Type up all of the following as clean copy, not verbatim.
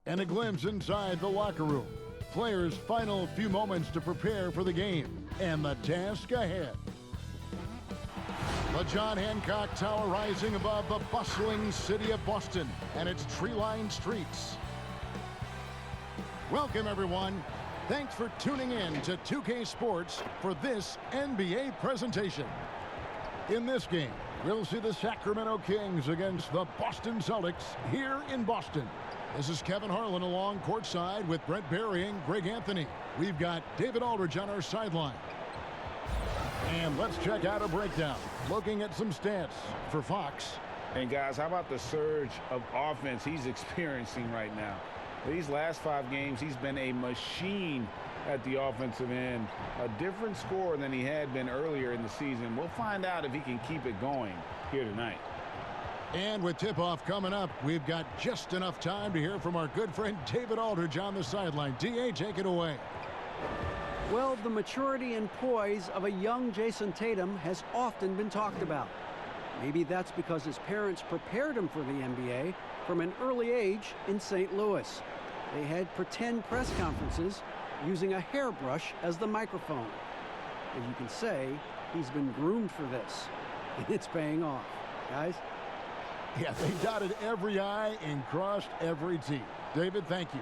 And a glimpse inside the locker room. Players' final few moments to prepare for the game and the task ahead. The John Hancock Tower rising above the bustling city of Boston and its tree-lined streets. Welcome, everyone. Thanks for tuning in to 2K Sports for this NBA presentation. In this game, we'll see the Sacramento Kings against the Boston Celtics here in Boston. This is Kevin Harlan along courtside with Brent Barry and Greg Anthony. We've got David Aldridge on our sideline. And let's check out a breakdown, looking at some stats for Fox. And guys, how about the surge of offense he's experiencing right now? These last 5 games, he's been a machine at the offensive end. A different scorer than he had been earlier in the season. We'll find out if he can keep it going here tonight. And with tip-off coming up, we've got just enough time to hear from our good friend David Aldridge on the sideline. D.A., take it away. Well, the maturity and poise of a young Jason Tatum has often been talked about. Maybe that's because his parents prepared him for the NBA from an early age in St. Louis. They had pretend press conferences using a hairbrush as the microphone. As you can say, he's been groomed for this, and it's paying off. Guys? Yeah, they dotted every I and crossed every T. David, thank you.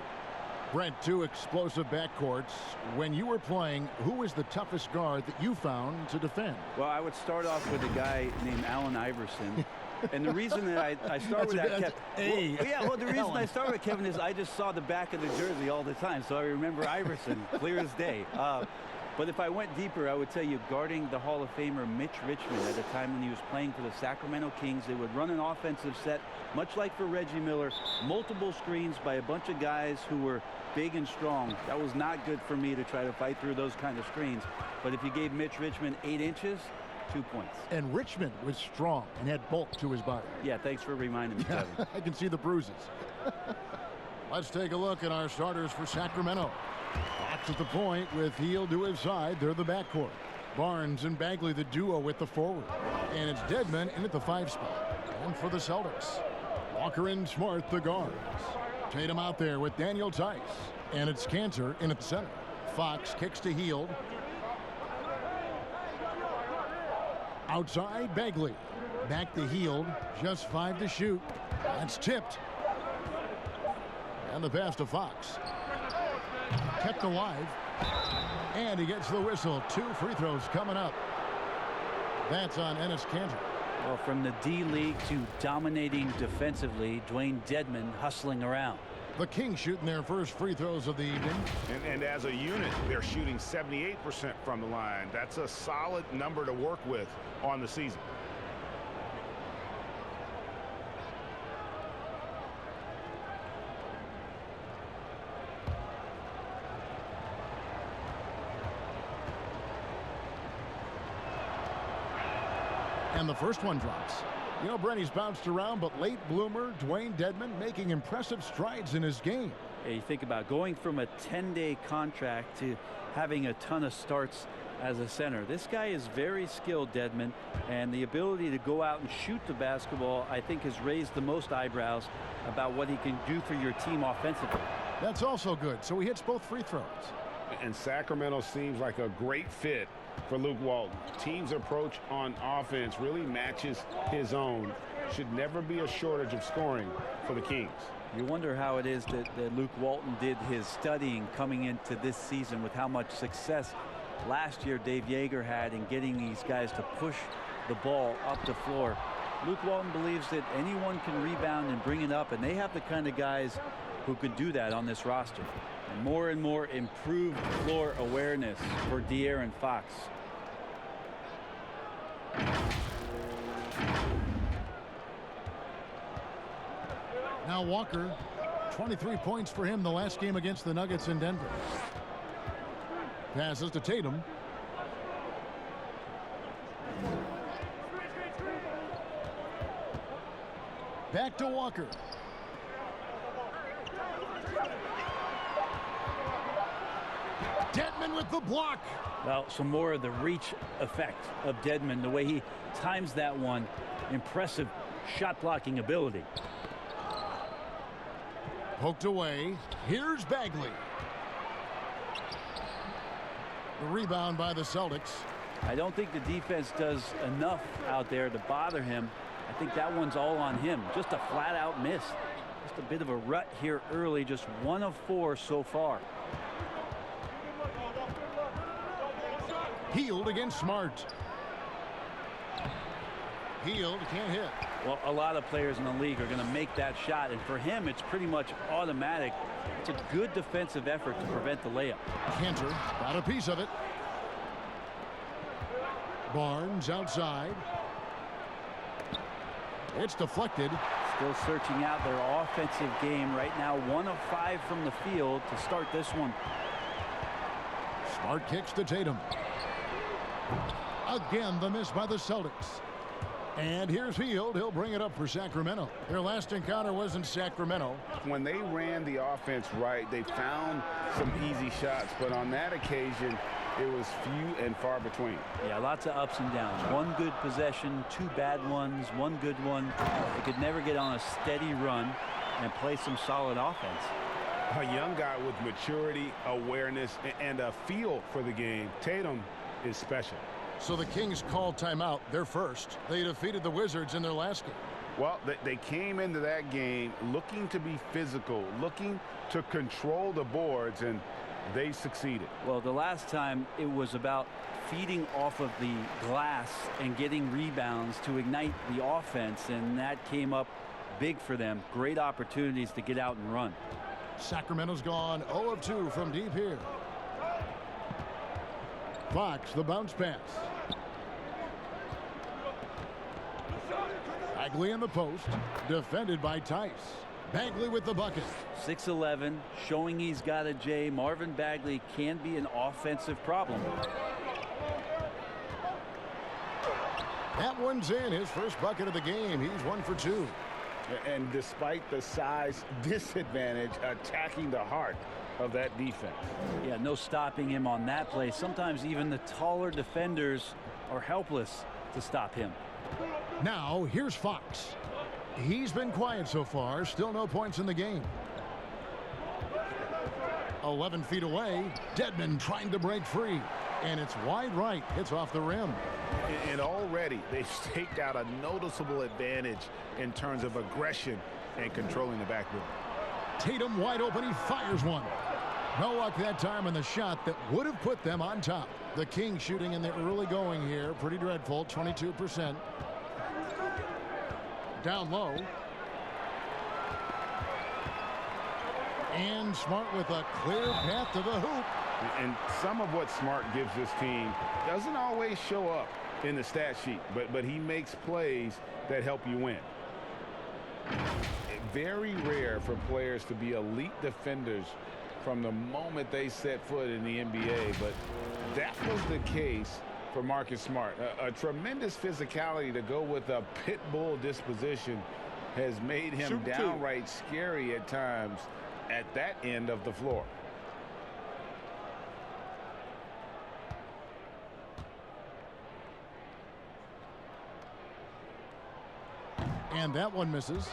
Brent, 2 explosive backcourts. When you were playing, who was the toughest guard that you found to defend? Well, I would start off with a guy named Allen Iverson. And the reason that I start with that, the reason I start with Kevin is I just saw the back of the jersey all the time, so I remember Iverson clear as day. But if I went deeper, I would tell you guarding the Hall of Famer Mitch Richmond at a time when he was playing for the Sacramento Kings, they would run an offensive set, much like for Reggie Miller, multiple screens by a bunch of guys who were big and strong. That was not good for me to try to fight through those kind of screens. But if you gave Mitch Richmond 8 inches, 2 points. And Richmond was strong and had bulk to his body. Yeah, thanks for reminding me, Kevin. I can see the bruises. Let's take a look at our starters for Sacramento. Fox at the point with Hield to his side. They're the backcourt. Barnes and Bagley, the duo with the forward. And it's Dedmon in at the 5 spot. And for the Celtics, Walker and Smart, the guards. Tatum out there with Daniel Tice. And it's Cantor in at the center. Fox kicks to Hield. Outside, Bagley. Back to Hield. Just 5 to shoot. That's tipped. And the pass to Fox. Kept alive. And he gets the whistle. 2 free throws coming up. That's on Enes Kanter. Well, from the D-League to dominating defensively, Dwayne Dedmon hustling around. The Kings shooting their first free throws of the evening. And as a unit, they're shooting 78% from the line. That's a solid number to work with on the season. And the first one drops. You know, Brent, he's bounced around, but late bloomer Dwayne Dedmon making impressive strides in his game. Yeah, you think about going from a 10-day contract to having a ton of starts as a center. This guy is very skilled, Dedmon, and the ability to go out and shoot the basketball, I think, has raised the most eyebrows about what he can do for your team offensively. That's also good. So he hits both free throws. And Sacramento seems like a great fit for Luke Walton. Team's approach on offense really matches his own. Should never be a shortage of scoring for the Kings. You wonder how it is that Luke Walton did his studying coming into this season with how much success last year Dave Yeager had in getting these guys to push the ball up the floor. Luke Walton believes that anyone can rebound and bring it up, and they have the kind of guys who could do that on this roster. And more improved floor awareness for De'Aaron Fox. Now Walker, 23 points for him the last game against the Nuggets in Denver. Passes to Tatum. Back to Walker. Dedmon with the block. Well, some more of the reach effect of Dedmon, the way he times that one. Impressive shot blocking ability. Poked away. Here's Bagley. The rebound by the Celtics. I don't think the defense does enough out there to bother him. I think that one's all on him. Just a flat-out miss. Just a bit of a rut here early. Just 1 of 4 so far. Healed against Smart. Healed, can't hit. Well, a lot of players in the league are going to make that shot, and for him, it's pretty much automatic. It's a good defensive effort to prevent the layup. Cantor got a piece of it. Barnes outside. It's deflected. Still searching out their offensive game right now. 1 of 5 from the field to start this one. Smart kicks to Tatum. Again, the miss by the Celtics. And here's Hield. He'll bring it up for Sacramento. Their last encounter was in Sacramento. When they ran the offense right, they found some easy shots. But on that occasion, it was few and far between. Yeah, lots of ups and downs. 1 good possession, 2 bad ones, 1 good one. They could never get on a steady run and play some solid offense. A young guy with maturity, awareness, and a feel for the game. Tatum is special. So the Kings called timeout, their first. They defeated the Wizards in their last game. Well, they came into that game looking to be physical, looking to control the boards, and they succeeded. Well, the last time it was about feeding off of the glass and getting rebounds to ignite the offense, and that came up big for them. Great opportunities to get out and run. Sacramento's gone 0 of 2 from deep here. Fox, the bounce pass. Bagley in the post, defended by Tice. Bagley with the bucket. 6'11", showing he's got a J. Marvin Bagley can be an offensive problem. That one's in, his first bucket of the game. He's 1 for 2. And despite the size disadvantage, attacking the heart of that defense. Yeah, no stopping him on that play. Sometimes even the taller defenders are helpless to stop him. Now, here's Fox. He's been quiet so far. Still no points in the game. 11 feet away. Dedmon trying to break free. And it's wide right. It's off the rim. And already they've staked out a noticeable advantage in terms of aggression and controlling the backboard. Tatum wide open. He fires one. No luck that time on the shot that would have put them on top. The Kings shooting in the early going here. Pretty dreadful. 22%. Down low. And Smart with a clear path to the hoop. And some of what Smart gives this team doesn't always show up in the stat sheet, but he makes plays that help you win. Very rare for players to be elite defenders from the moment they set foot in the NBA, but that was the case for Marcus Smart. A tremendous physicality to go with a pit bull disposition has made him downright scary at times at that end of the floor. And that one misses.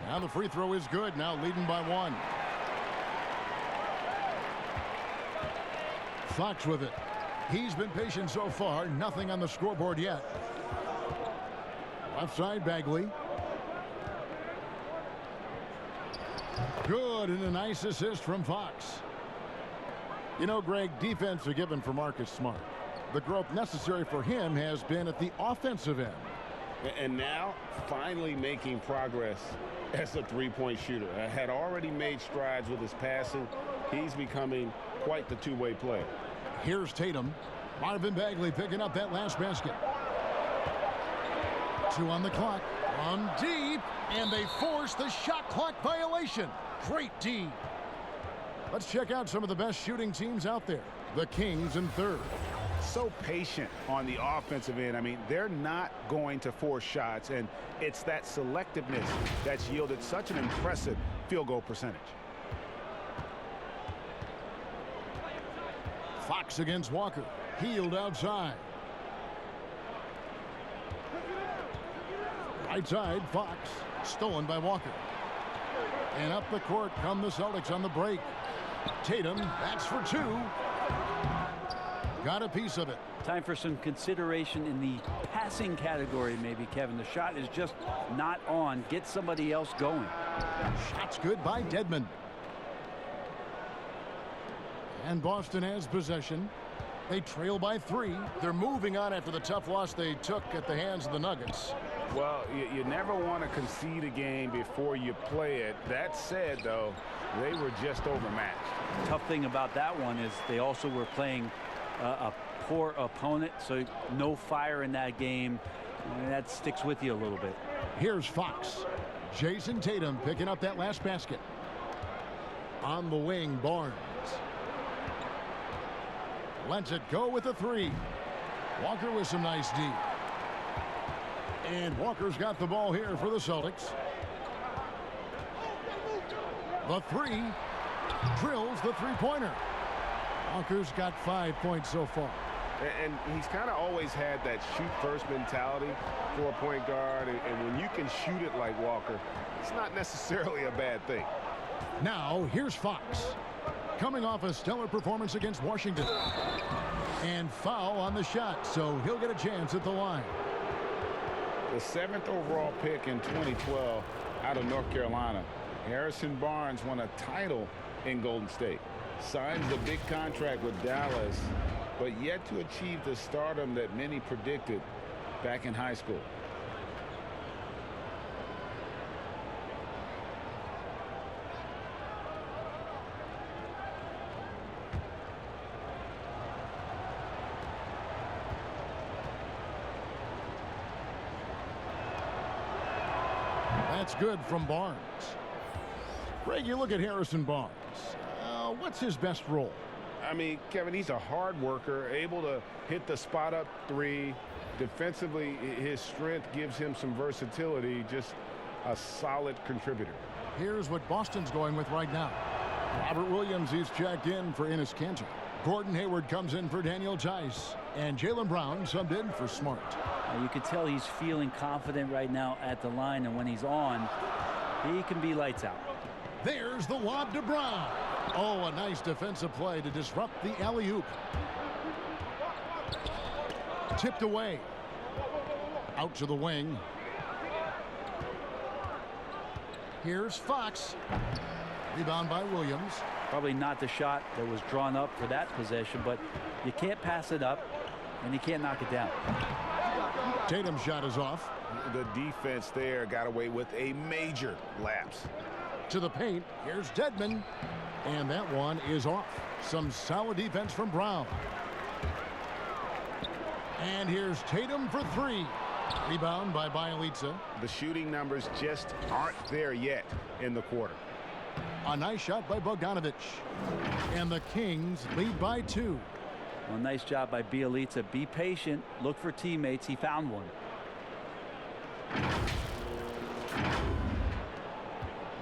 Now the free throw is good. Now leading by 1. Fox with it. He's been patient so far. Nothing on the scoreboard yet. Left side, Bagley. Good, and a nice assist from Fox. You know, Greg, defense are given for Marcus Smart. The growth necessary for him has been at the offensive end. And now, finally making progress as a three-point shooter. Had already made strides with his passing. He's becoming quite the two-way player. Here's Tatum. Marvin Bagley picking up that last basket. 2 on the clock. From deep, and they force the shot clock violation. Great D. Let's check out some of the best shooting teams out there. The Kings in third. So patient on the offensive end. I mean, they're not going to force shots, and it's that selectiveness that's yielded such an impressive field goal percentage. Fox against Walker. Healed outside. Right side, Fox. Stolen by Walker. And up the court come the Celtics on the break. Tatum, that's for two. Got a piece of it. Time for some consideration in the passing category, maybe, Kevin. The shot is just not on. Get somebody else going. Shot's good by Dedmon. And Boston has possession. They trail by 3. They're moving on after the tough loss they took at the hands of the Nuggets. Well, you never want to concede a game before you play it. That said, though, they were just overmatched. Tough thing about that one is they also were playing a poor opponent, so no fire in that game. And that sticks with you a little bit. Here's Fox. Jason Tatum picking up that last basket. On the wing, Barnes. Lets it go with a 3. Walker with some nice D. And Walker's got the ball here for the Celtics. The 3 drills the three-pointer. Walker's got 5 points so far. And he's kind of always had that shoot-first mentality for a point guard. And when you can shoot it like Walker, it's not necessarily a bad thing. Now, here's Fox. Coming off a stellar performance against Washington. And foul on the shot, so he'll get a chance at the line. The 7th overall pick in 2012 out of North Carolina. Harrison Barnes won a title in Golden State. Signs a big contract with Dallas, but yet to achieve the stardom that many predicted back in high school. That's good from Barnes. Greg, you look at Harrison Barnes. What's his best role? I mean, Kevin, he's a hard worker, able to hit the spot-up 3. Defensively, his strength gives him some versatility, just a solid contributor. Here's what Boston's going with right now. Robert Williams is checked in for Enes Kanter. Gordon Hayward comes in for Daniel Tice. And Jaylen Brown subbed in for Smart. You can tell he's feeling confident right now at the line, and when he's on, he can be lights out. There's the lob to Brown. Oh, a nice defensive play to disrupt the alley-oop. Tipped away. Out to the wing. Here's Fox. Rebound by Williams. Probably not the shot that was drawn up for that possession, but you can't pass it up, and you can't knock it down. Tatum's shot is off. The defense there got away with a major lapse. To the paint, here's Dedmon. And that one is off. Some solid defense from Brown. And here's Tatum for 3. Rebound by Bielitsa. The shooting numbers just aren't there yet in the quarter. A nice shot by Bogdanovic. And the Kings lead by 2. Well, nice job by Bielitsa. Be patient. Look for teammates. He found one.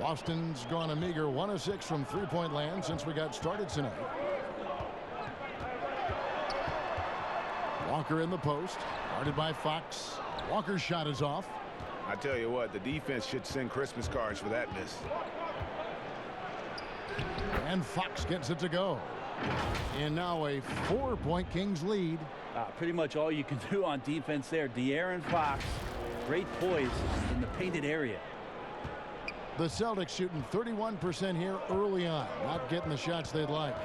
Boston's gone a meager 1 of 6 from three-point land since we got started tonight. Walker in the post. Guarded by Fox. Walker's shot is off. I tell you what, the defense should send Christmas cards for that miss. And Fox gets it to go. And now a 4-point Kings lead. Pretty much all you can do on defense there. De'Aaron Fox, great poise in the painted area. The Celtics shooting 31% here early on. Not getting the shots they'd like.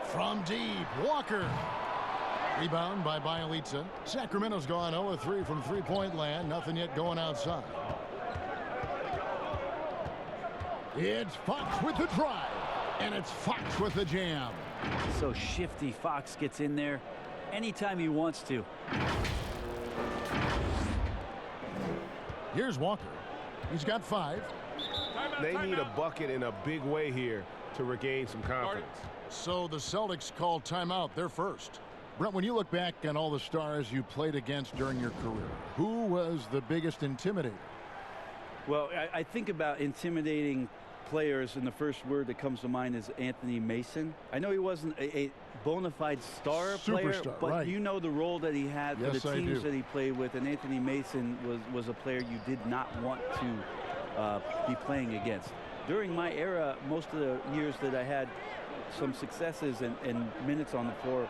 From deep, Walker. Rebound by Bielitsa. Sacramento's gone 0 of 3 from three-point land. Nothing yet going outside. It's Fox with the drive. And it's Fox with the jam. So shifty. Fox gets in there anytime he wants to. Here's Walker. He's got 5. They need a bucket in a big way here to regain some confidence. So the Celtics call timeout. They're first. Brent, when you look back on all the stars you played against during your career, who was the biggest intimidator? Well, I think about intimidating players, and the first word that comes to mind is Anthony Mason. I know he wasn't a bona fide star player, but right. you know the role that he had for the teams that he played with, and Anthony Mason was a player you did not want to be playing against. During my era, most of the years that I had some successes and minutes on the floor,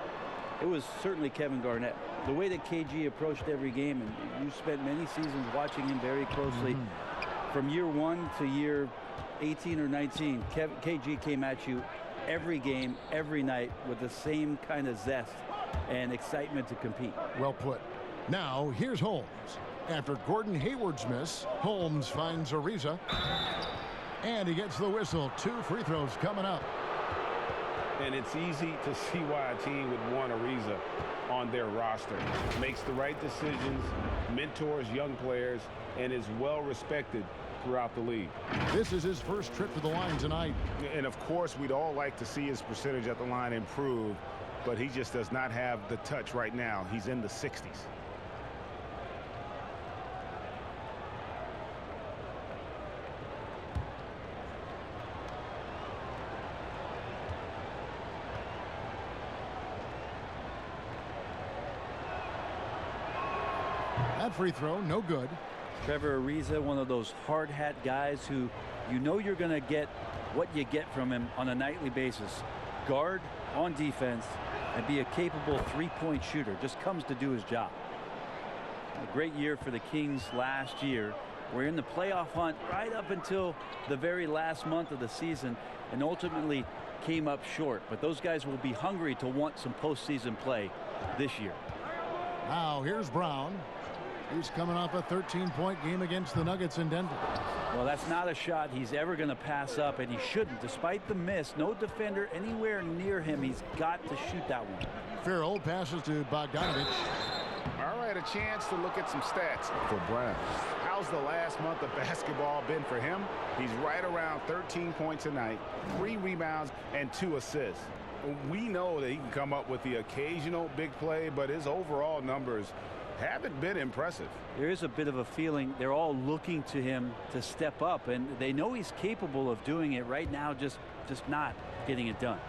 it was certainly Kevin Garnett. The way that KG approached every game, and you spent many seasons watching him very closely, from year 1 to year 18 or 19, KG came at you every game, every night, with the same kind of zest and excitement to compete. Well put. Now, here's Holmes. After Gordon Hayward's miss, Holmes finds Ariza. And he gets the whistle. 2 free throws coming up. And it's easy to see why a team would want Ariza on their roster. Makes the right decisions, mentors young players, and is well respected throughout the league. This is his first trip to the line tonight. And of course, we'd all like to see his percentage at the line improve, but he just does not have the touch right now. He's in the 60s. That free throw, no good. Trevor Ariza, one of those hard hat guys who you know you're going to get what you get from him on a nightly basis. Guard on defense and be a capable three-point shooter. Just comes to do his job. A great year for the Kings last year. We're in the playoff hunt right up until the very last month of the season and ultimately came up short. But those guys will be hungry to want some postseason play this year. Now here's Brown. He's coming off a 13-point game against the Nuggets in Denver. Well, that's not a shot he's ever going to pass up, and he shouldn't. Despite the miss, no defender anywhere near him. He's got to shoot that one. Farrell passes to Bogdanovich. All right, a chance to look at some stats for Brown. How's the last month of basketball been for him? He's right around 13 points a night, 3 rebounds, and 2 assists. We know that he can come up with the occasional big play, but his overall numbers haven't been impressive. There is a bit of a feeling they're all looking to him to step up, and they know he's capable of doing it right now, just not getting it done.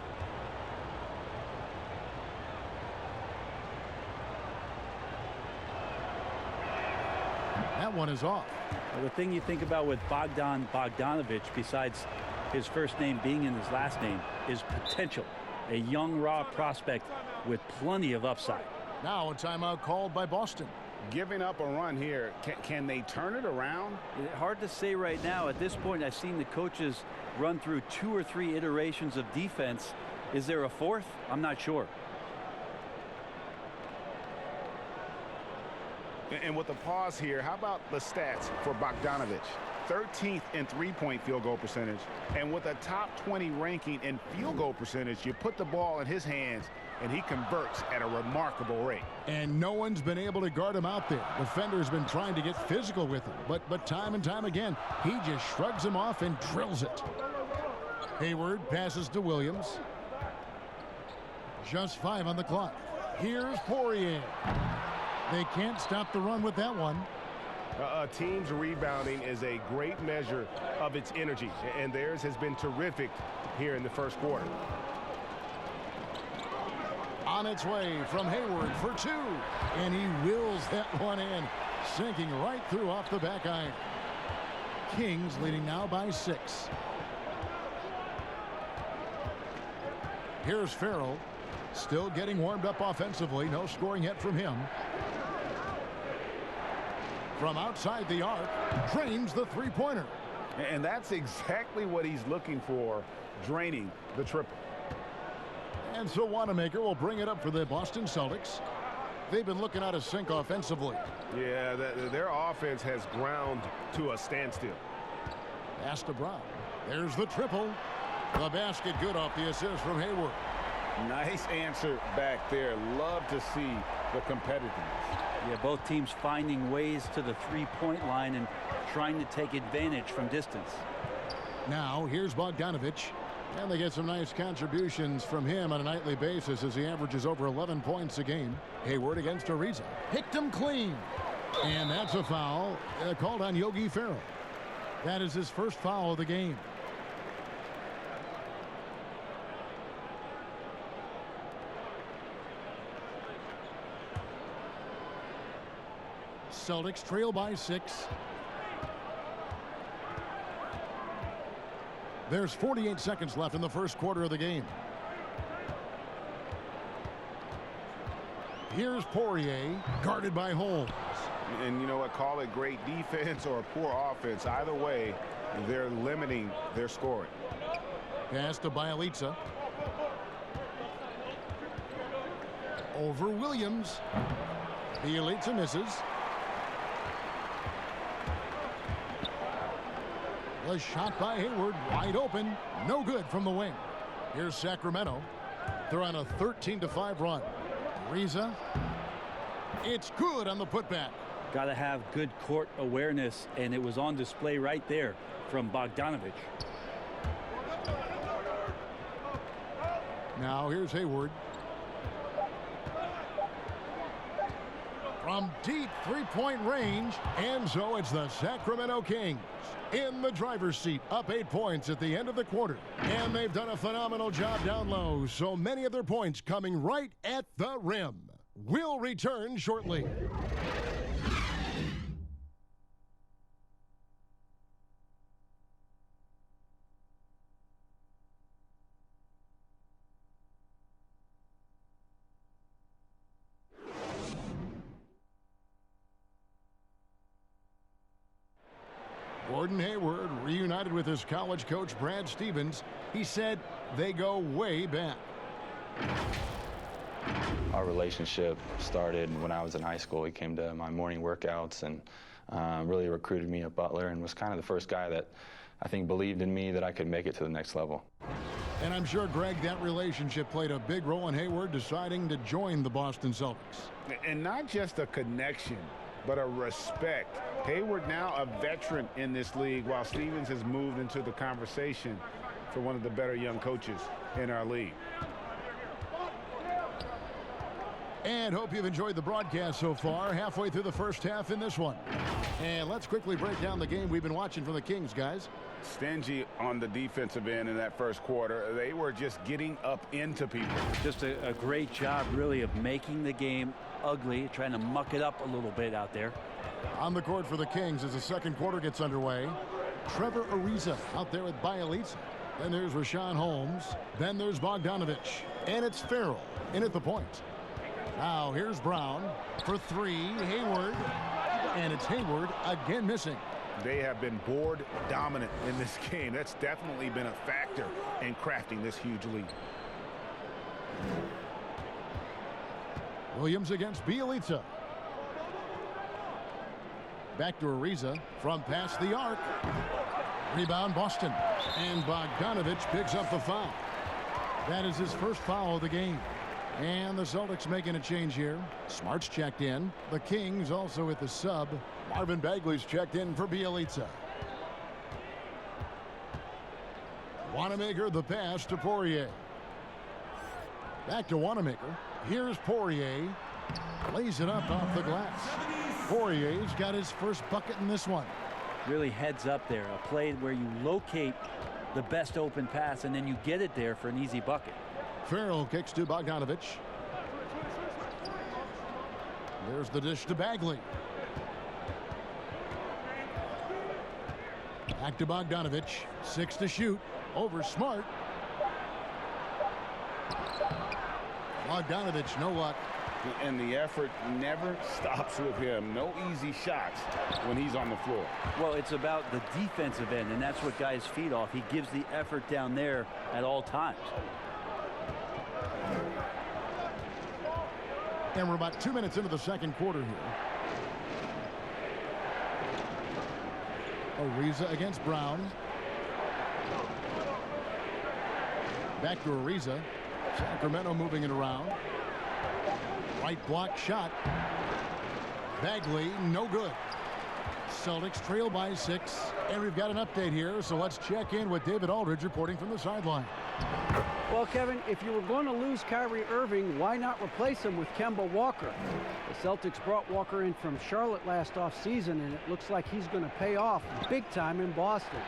That one is off. Well, the thing you think about with Bogdanovich, besides his first name being in his last name, is potential. A young, raw prospect with plenty of upside. Now a timeout called by Boston. Giving up a run here. Can they turn it around? Hard to say right now. At this point, I've seen the coaches run through 2 or 3 iterations of defense. Is there a 4th? I'm not sure. And with the pause here, how about the stats for Bogdanovich? 13th in three-point field goal percentage. And with a top 20 ranking in field goal percentage, you put the ball in his hands, and he converts at a remarkable rate. And no one's been able to guard him out there. Defender's been trying to get physical with him, but time and time again, he just shrugs him off and drills it. Hayward passes to Williams. Just 5 on the clock. Here's Poirier. They can't stop the run with that one. A team's rebounding is a great measure of its energy, and theirs has been terrific here in the first quarter. On its way from Hayward for 2, and he wills that one in, sinking right through off the back iron. Kings leading now by 6. Here's Farrell, still getting warmed up offensively. No scoring yet from him. From outside the arc, drains the three-pointer. And that's exactly what he's looking for, draining the triple. And so Wanamaker will bring it up for the Boston Celtics. They've been looking out of sync offensively. Yeah, their offense has ground to a standstill. Pass to Brown. There's the triple. The basket good off the assist from Hayward. Nice answer back there. Love to see the competitiveness. Yeah, both teams finding ways to the three-point line and trying to take advantage from distance. Now here's Bogdanovich. And they get some nice contributions from him on a nightly basis as he averages over 11 points a game. Hayward against Ariza. Picked him clean. And that's a foul called on Yogi Ferrell. That is his first foul of the game. Celtics trail by 6. There's 48 seconds left in the first quarter of the game. Here's Poirier, guarded by Holmes. And you know what? Call it great defense or poor offense. Either way, they're limiting their scoring. Pass to Bielitsa. Over Williams. Bielitsa misses. The shot by Hayward, wide open. No good from the wing. Here's Sacramento. They're on a 13-5 run. Ariza. It's good on the putback. Got to have good court awareness, and it was on display right there from Bogdanovich. Now here's Hayward. From deep three-point range, and so it's the Sacramento Kings in the driver's seat, up 8 points at the end of the quarter. And they've done a phenomenal job down low, so many of their points coming right at the rim. We'll return shortly. Gordon Hayward reunited with his college coach Brad Stevens. He said they go way back. Our relationship started when I was in high school. He came to my morning workouts and really recruited me at Butler and was kind of the first guy that I think believed in me that I could make it to the next level. And I'm sure, Greg, that relationship played a big role in Hayward deciding to join the Boston Celtics. And not just a connection, but a respect. Hayward now a veteran in this league, while Stevens has moved into the conversation for one of the better young coaches in our league. And hope you've enjoyed the broadcast so far. Halfway through the first half in this one. And let's quickly break down the game we've been watching from the Kings, guys. Stingy on the defensive end in that first quarter. They were just getting up into people. Just a great job, really, of making the game ugly, trying to muck it up a little bit out there. On the court for the Kings as the second quarter gets underway. Trevor Ariza out there with Bielitsa. Then there's Rashawn Holmes. Then there's Bogdanovich. And it's Farrell in at the point. Now here's Brown for three. Hayward. And it's Hayward again missing. They have been board dominant in this game. That's definitely been a factor in crafting this huge lead. Williams against Bielitsa. Back to Ariza from past the arc. Rebound Boston. And Bogdanovich picks up the foul. That is his first foul of the game. And the Celtics making a change here. Smart's checked in. The Kings also with the sub. Marvin Bagley's checked in for Bielitsa. Wanamaker the pass to Poirier. Back to Wanamaker. Here's Poirier. Lays it up off the glass. Poirier's got his first bucket in this one. Really heads up there. A play where you locate the best open pass and then you get it there for an easy bucket. Farrell kicks to Bogdanovich. There's the dish to Bagley. Back to Bogdanovich. 6 to shoot. Over Smart. Bogdanovich, no luck. And the effort never stops with him. No easy shots when he's on the floor. Well, it's about the defensive end, and that's what guys feed off. He gives the effort down there at all times. And we're about 2 minutes into the second quarter here. Ariza against Brown. Back to Ariza. Sacramento moving it around. Right block shot. Bagley, no good. Celtics trail by 6. And we've got an update here, so let's check in with David Aldridge reporting from the sideline. Well, Kevin, if you were going to lose Kyrie Irving, why not replace him with Kemba Walker? The Celtics brought Walker in from Charlotte last offseason, and it looks like he's going to pay off big time in Boston.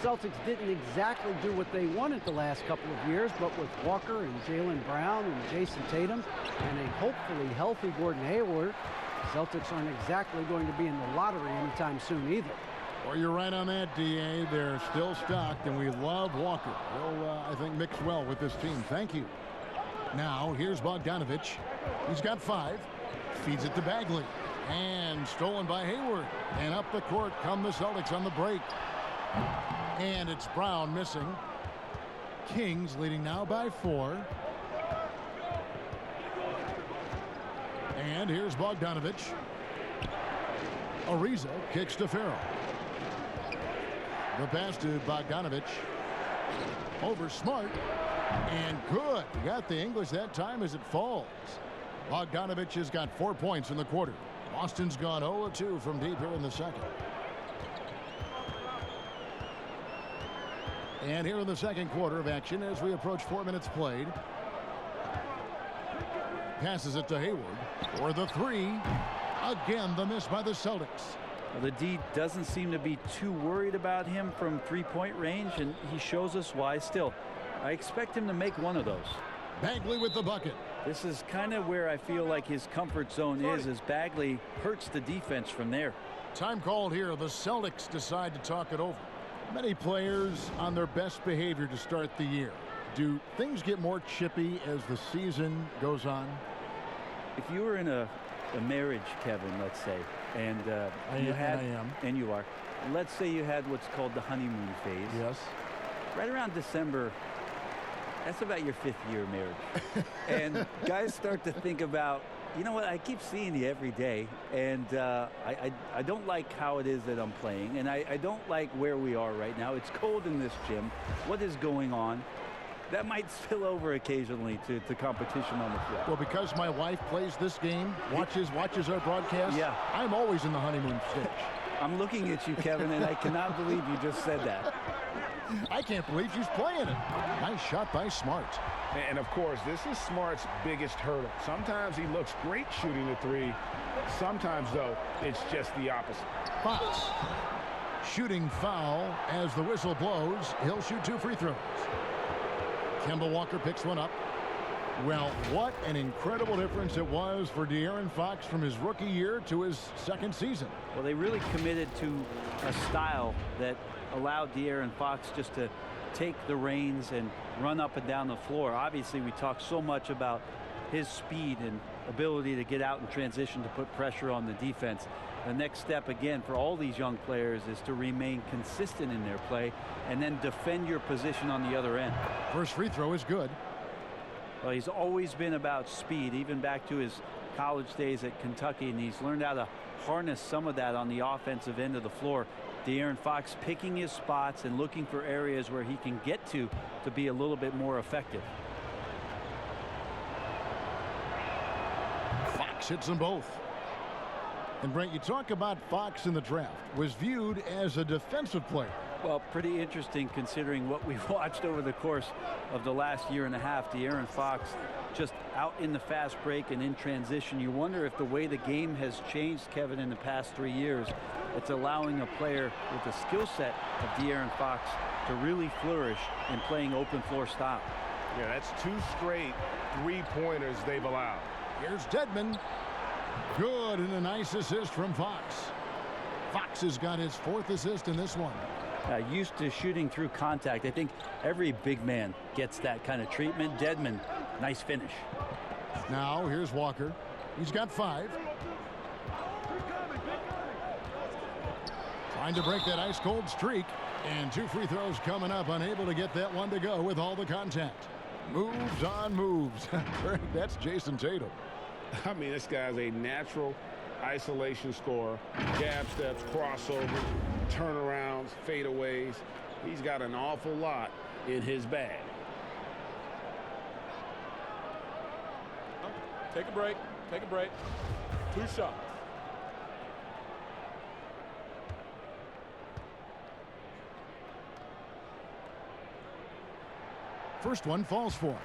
The Celtics didn't exactly do what they wanted the last couple of years, but with Walker and Jaylen Brown and Jason Tatum and a hopefully healthy Gordon Hayward, Celtics aren't exactly going to be in the lottery anytime soon either. Well, you're right on that, D.A. They're still stocked, and we love Walker. He'll, I think, mix well with this team. Thank you. Now, here's Bogdanovich. He's got 5. Feeds it to Bagley. And stolen by Hayward. And up the court come the Celtics on the break. And it's Brown missing. Kings leading now by 4. And here's Bogdanovich. Ariza kicks to Farrell. The pass to Bogdanovich. Over Smart. And good. Got the English that time as it falls. Bogdanovich has got 4 points in the quarter. Boston's gone 0-2 from deep here in the second. And here in the second quarter of action as we approach 4 minutes played. Passes it to Hayward for the 3. Again, the miss by the Celtics. Well, the D doesn't seem to be too worried about him from three-point range, and he shows us why still. I expect him to make one of those. Bagley with the bucket. This is kind of where I feel like his comfort zone is, as Bagley hurts the defense from there. Time called here. The Celtics decide to talk it over. Many players on their best behavior to start the year. Do things get more chippy as the season goes on? If you were in a marriage, Kevin, let's say, and you are. Let's say you had what's called the honeymoon phase. Yes. Right around December, that's about your 5th year of marriage. And guys start to think about, you know what, I keep seeing you every day, and I don't like how it is that I'm playing, and I don't like where we are right now. It's cold in this gym. What is going on? That might spill over occasionally to competition on the floor. Well, because my wife plays this game, watches our broadcast, yeah, I'm always in the honeymoon stage. I'm looking at you, Kevin, and I cannot believe you just said that. I can't believe she's playing it. Nice shot by Smart. And, of course, this is Smart's biggest hurdle. Sometimes he looks great shooting the 3. Sometimes, though, it's just the opposite. Fox. Shooting foul as the whistle blows. He'll shoot 2 free throws. Kemba Walker picks one up. Well, what an incredible difference it was for De'Aaron Fox from his rookie year to his second season. Well, they really committed to a style that allowed De'Aaron Fox just to take the reins and run up and down the floor. Obviously, we talk so much about his speed and ability to get out in transition to put pressure on the defense. The next step, again, for all these young players is to remain consistent in their play and then defend your position on the other end. First free throw is good. Well, he's always been about speed, even back to his college days at Kentucky, and he's learned how to harness some of that on the offensive end of the floor. De'Aaron Fox picking his spots and looking for areas where he can get to be a little bit more effective. Fox hits them both. And Brent, you talk about Fox in the draft, was viewed as a defensive player. Well, pretty interesting considering what we've watched over the course of the last year and a half. De'Aaron Fox just out in the fast break and in transition. You wonder if the way the game has changed, Kevin, in the past 3 years, it's allowing a player with the skill set of De'Aaron Fox to really flourish in playing open floor style. Yeah, that's 2 straight 3-pointers they've allowed. Here's Dedmon. Good, and a nice assist from Fox. Fox has got his 4th assist in this one. Used to shooting through contact. I think every big man gets that kind of treatment. Dedmon, nice finish. Now here's Walker. He's got 5. Trying to break that ice-cold streak. And 2 free throws coming up. Unable to get that one to go with all the contact. Moves on moves. That's Jason Tatum. I mean, this guy's a natural isolation scorer. Jab steps, crossovers, turnarounds, fadeaways. He's got an awful lot in his bag. Take a break. Take a break. 2 shots. First one falls for him.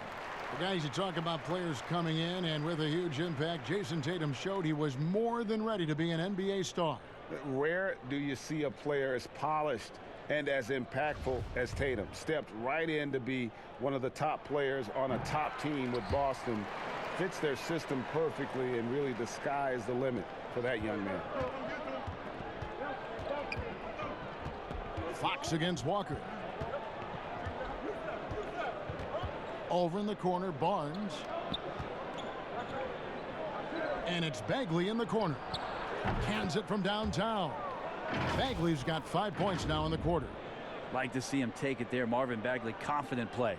The guys, you talk about players coming in and with a huge impact. Jason Tatum showed he was more than ready to be an NBA star. Rare do you see a player as polished and as impactful as Tatum. Stepped right in to be one of the top players on a top team with Boston fits their system perfectly, and really the sky is the limit for that young man. Fox against Walker. Over in the corner, Barnes. And it's Bagley in the corner. Cans it from downtown. Bagley's got 5 points now in the quarter. Like to see him take it there. Marvin Bagley, confident play.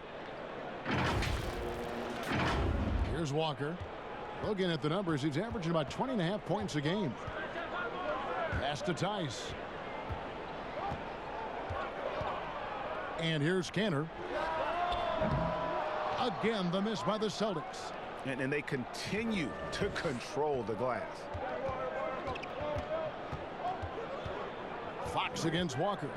Here's Walker. Looking at the numbers, he's averaging about 20.5 points a game. Pass to Tice. And here's Kanter. Again, the miss by the Celtics. And they continue to control the glass. Fox against Walker.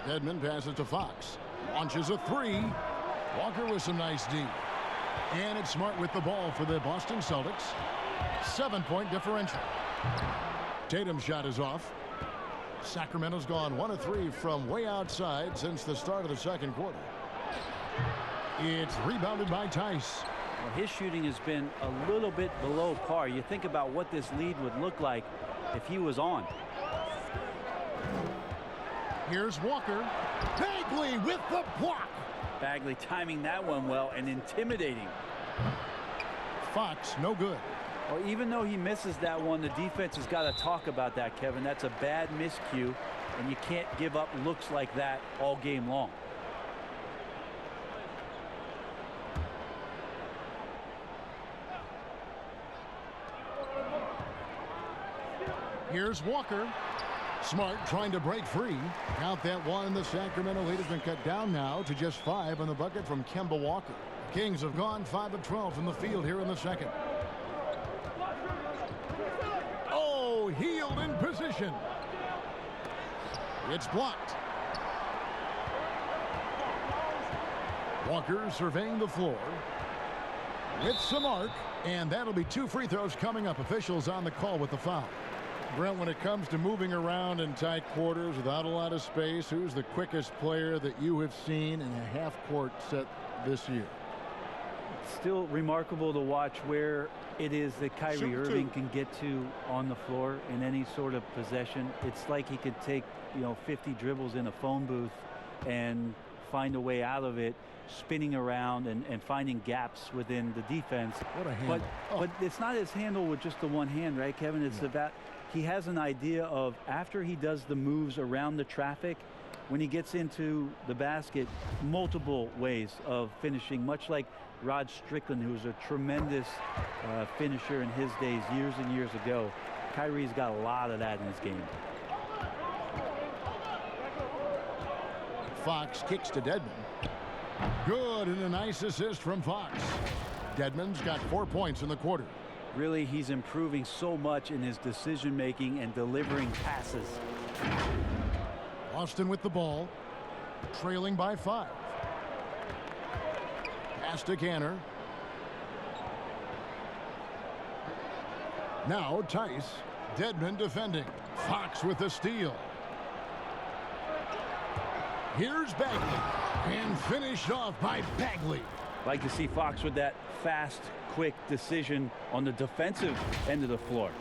Dedmon passes to Fox. Launches a three. Walker with some nice D. And it's Smart with the ball for the Boston Celtics. 7-point differential. Tatum's shot is off. Sacramento's gone 1 of 3 from way outside since the start of the second quarter. It's rebounded by Tice. Well, his shooting has been a little bit below par. You think about what this lead would look like if he was on. Here's Walker. Bagley with the block. Bagley timing that one well and intimidating. Fox, no good. Well, even though he misses that one, the defense has got to talk about that, Kevin. That's a bad miscue, and you can't give up looks like that all game long. Here's Walker. Smart trying to break free. Count that one. The Sacramento lead has been cut down now to just 5 on the bucket from Kemba Walker. The Kings have gone 5 of 12 from the field here in the second. Oh, Hield in position. It's blocked. Walker surveying the floor. With some arc, and that'll be 2 free throws coming up. Officials on the call with the foul. Brent, when it comes to moving around in tight quarters without a lot of space, who's the quickest player that you have seen in a half-court set this year? Still remarkable to watch where it is that Kyrie Irving can get to on the floor in any sort of possession. It's like he could take, 50 dribbles in a phone booth and find a way out of it, spinning around and finding gaps within the defense. What a handle. But it's not his handle with just the one hand, right, Kevin? It's about he has an idea of after he does the moves around the traffic, when he gets into the basket, multiple ways of finishing, much like Rod Strickland, who was a tremendous finisher in his days years and years ago. Kyrie's got a lot of that in his game. Fox kicks to Dedmon. Good, and a nice assist from Fox. Dedmon's got 4 points in the quarter. Really, he's improving so much in his decision-making and delivering passes. Austin with the ball, trailing by 5. Pass to Kanter. Now Tice. Dedmon defending. Fox with the steal. Here's Bagley. And finished off by Bagley. Like to see Fox with that fast, quick decision on the defensive end of the floor.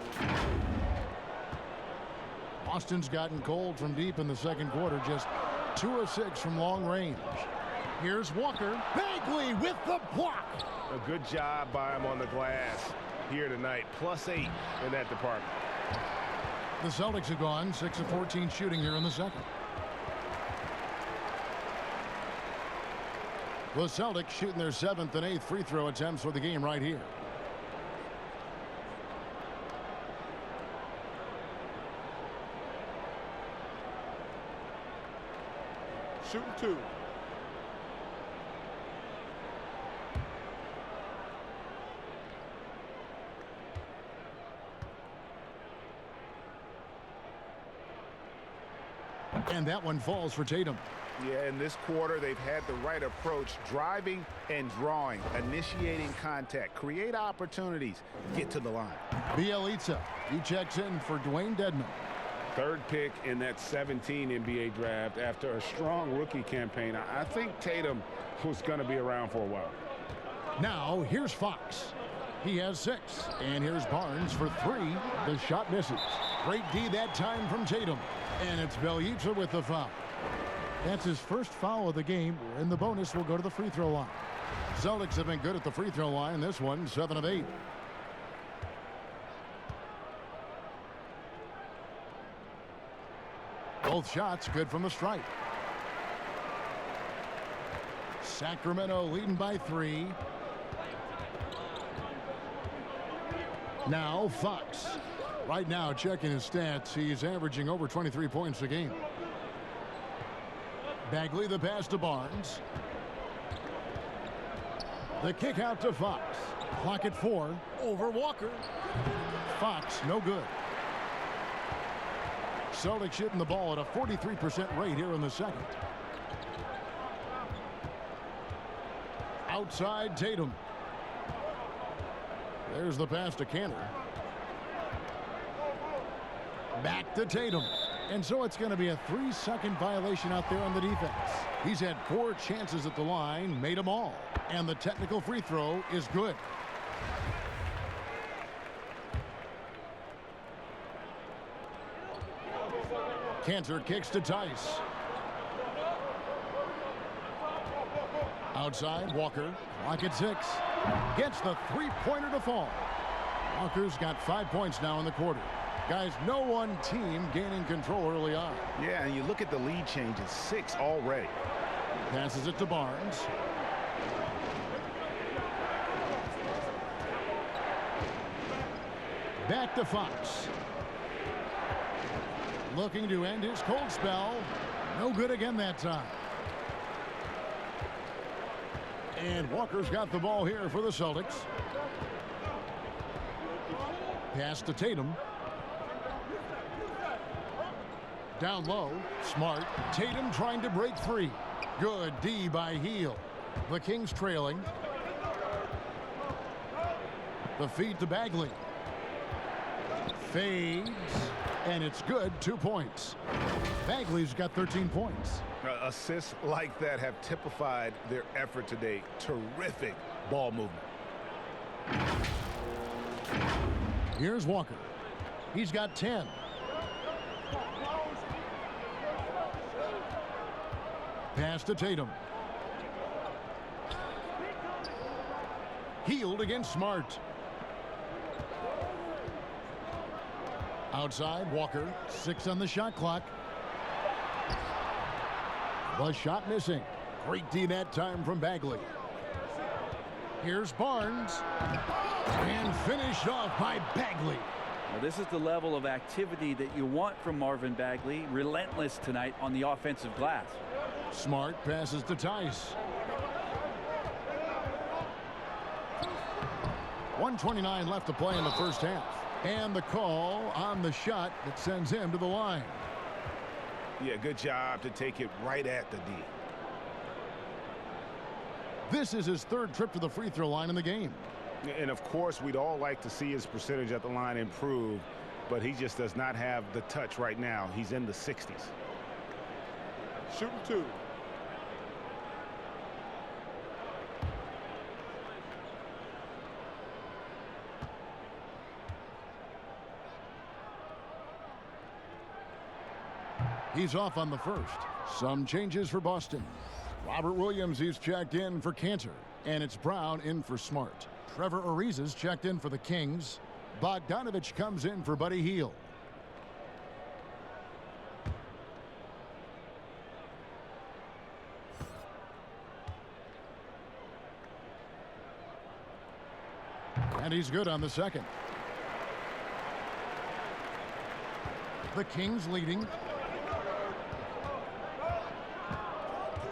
Austin's gotten cold from deep in the second quarter. Just 2 of 6 from long range. Here's Walker. Bagley with the block. A good job by him on the glass here tonight. +8 in that department. The Celtics have gone 6 of 14 shooting here in the second. The Celtics shooting their 7th and 8th free throw attempts for the game right here. Shooting 2. And that one falls for Tatum. Yeah, in this quarter, they've had the right approach, driving and drawing, initiating contact, create opportunities, get to the line. Bielitsa, he checks in for Dwayne Dedmon. Third pick in that 17 NBA draft after a strong rookie campaign. I think Tatum was going to be around for a while. Now here's Fox. He has 6. And here's Barnes for 3. The shot misses. Great D that time from Tatum. And it's Bjelica with the foul. That's his first foul of the game, and the bonus will go to the free throw line. Celtics have been good at the free throw line. This one, 7 of 8. Both shots good from the stripe. Sacramento leading by 3. Now Fox. Right now, checking his stats, he's averaging over 23 points a game. Bagley the pass to Barnes. The kick out to Fox. Clock at 4. Over Walker. Fox no good. Celtics shooting the ball at a 43% rate here in the second. Outside Tatum. There's the pass to Cantor. Back to Tatum. And so it's going to be a 3-second violation out there on the defense. He's had 4 chances at the line, made them all. And the technical free throw is good. Cantor kicks to Tice. Outside, Walker. Clock at 6. Gets the 3-pointer to fall. Walker's got 5 points now in the quarter. Guys, no one team gaining control early on. Yeah, and you look at the lead changes, 6 already. Passes it to Barnes. Back to Fox. Looking to end his cold spell. No good again that time. And Walker's got the ball here for the Celtics. Pass to Tatum. Down low, Smart. Tatum trying to break free. Good D by Heel. The Kings trailing. The feed to Bagley. Fades. And it's good, 2 points. Bagley's got 13 points. Assists like that have typified their effort today. Terrific ball movement. Here's Walker. He's got 10. Pass to Tatum. Healed against Smart. Outside, Walker. 6 on the shot clock. The shot missing. Great D that time from Bagley. Here's Barnes. And finished off by Bagley. Well, this is the level of activity that you want from Marvin Bagley. Relentless tonight on the offensive glass. Smart passes to Tice. 1:29 left to play in the first half. And the call on the shot that sends him to the line. Yeah, good job to take it right at the D. This is his 3rd trip to the free throw line in the game. And of course, we'd all like to see his percentage at the line improve, but he just does not have the touch right now. He's in the 60s. Shooting 2. He's off on the first. Some changes for Boston. Robert Williams, he's checked in for Cantor. And it's Brown in for Smart. Trevor Ariza's checked in for the Kings. Bogdanovich comes in for Buddy Hield. And he's good on the second. The Kings leading.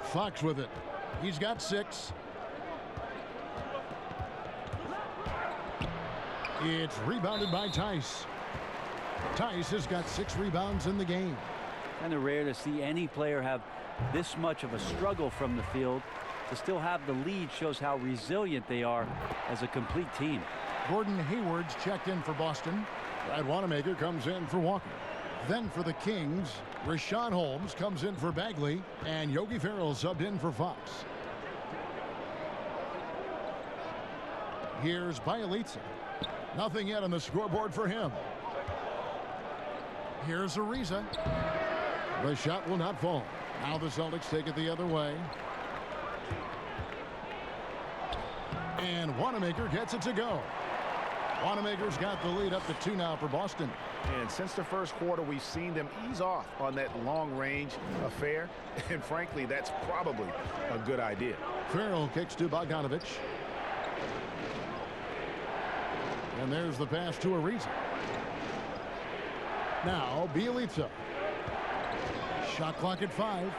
Fox with it. He's got 6. It's rebounded by Tice. Tice has got 6 rebounds in the game. Kind of rare to see any player have this much of a struggle from the field. To still have the lead shows how resilient they are as a complete team. Gordon Hayward's checked in for Boston. Brad Wanamaker comes in for Walker. Then for the Kings, Rashawn Holmes comes in for Bagley, and Yogi Ferrell subbed in for Fox. Here's Bielitsa. Nothing yet on the scoreboard for him. Here's Ariza. The shot will not fall. Now the Celtics take it the other way. And Wanamaker gets it to go. Wanamaker's got the lead up to 2 now for Boston. And since the first quarter, we've seen them ease off on that long-range affair. And frankly, that's probably a good idea. Ferrell kicks to Bogdanovich. And there's the pass to Ariza. Now Bielitsa. Shot clock at 5.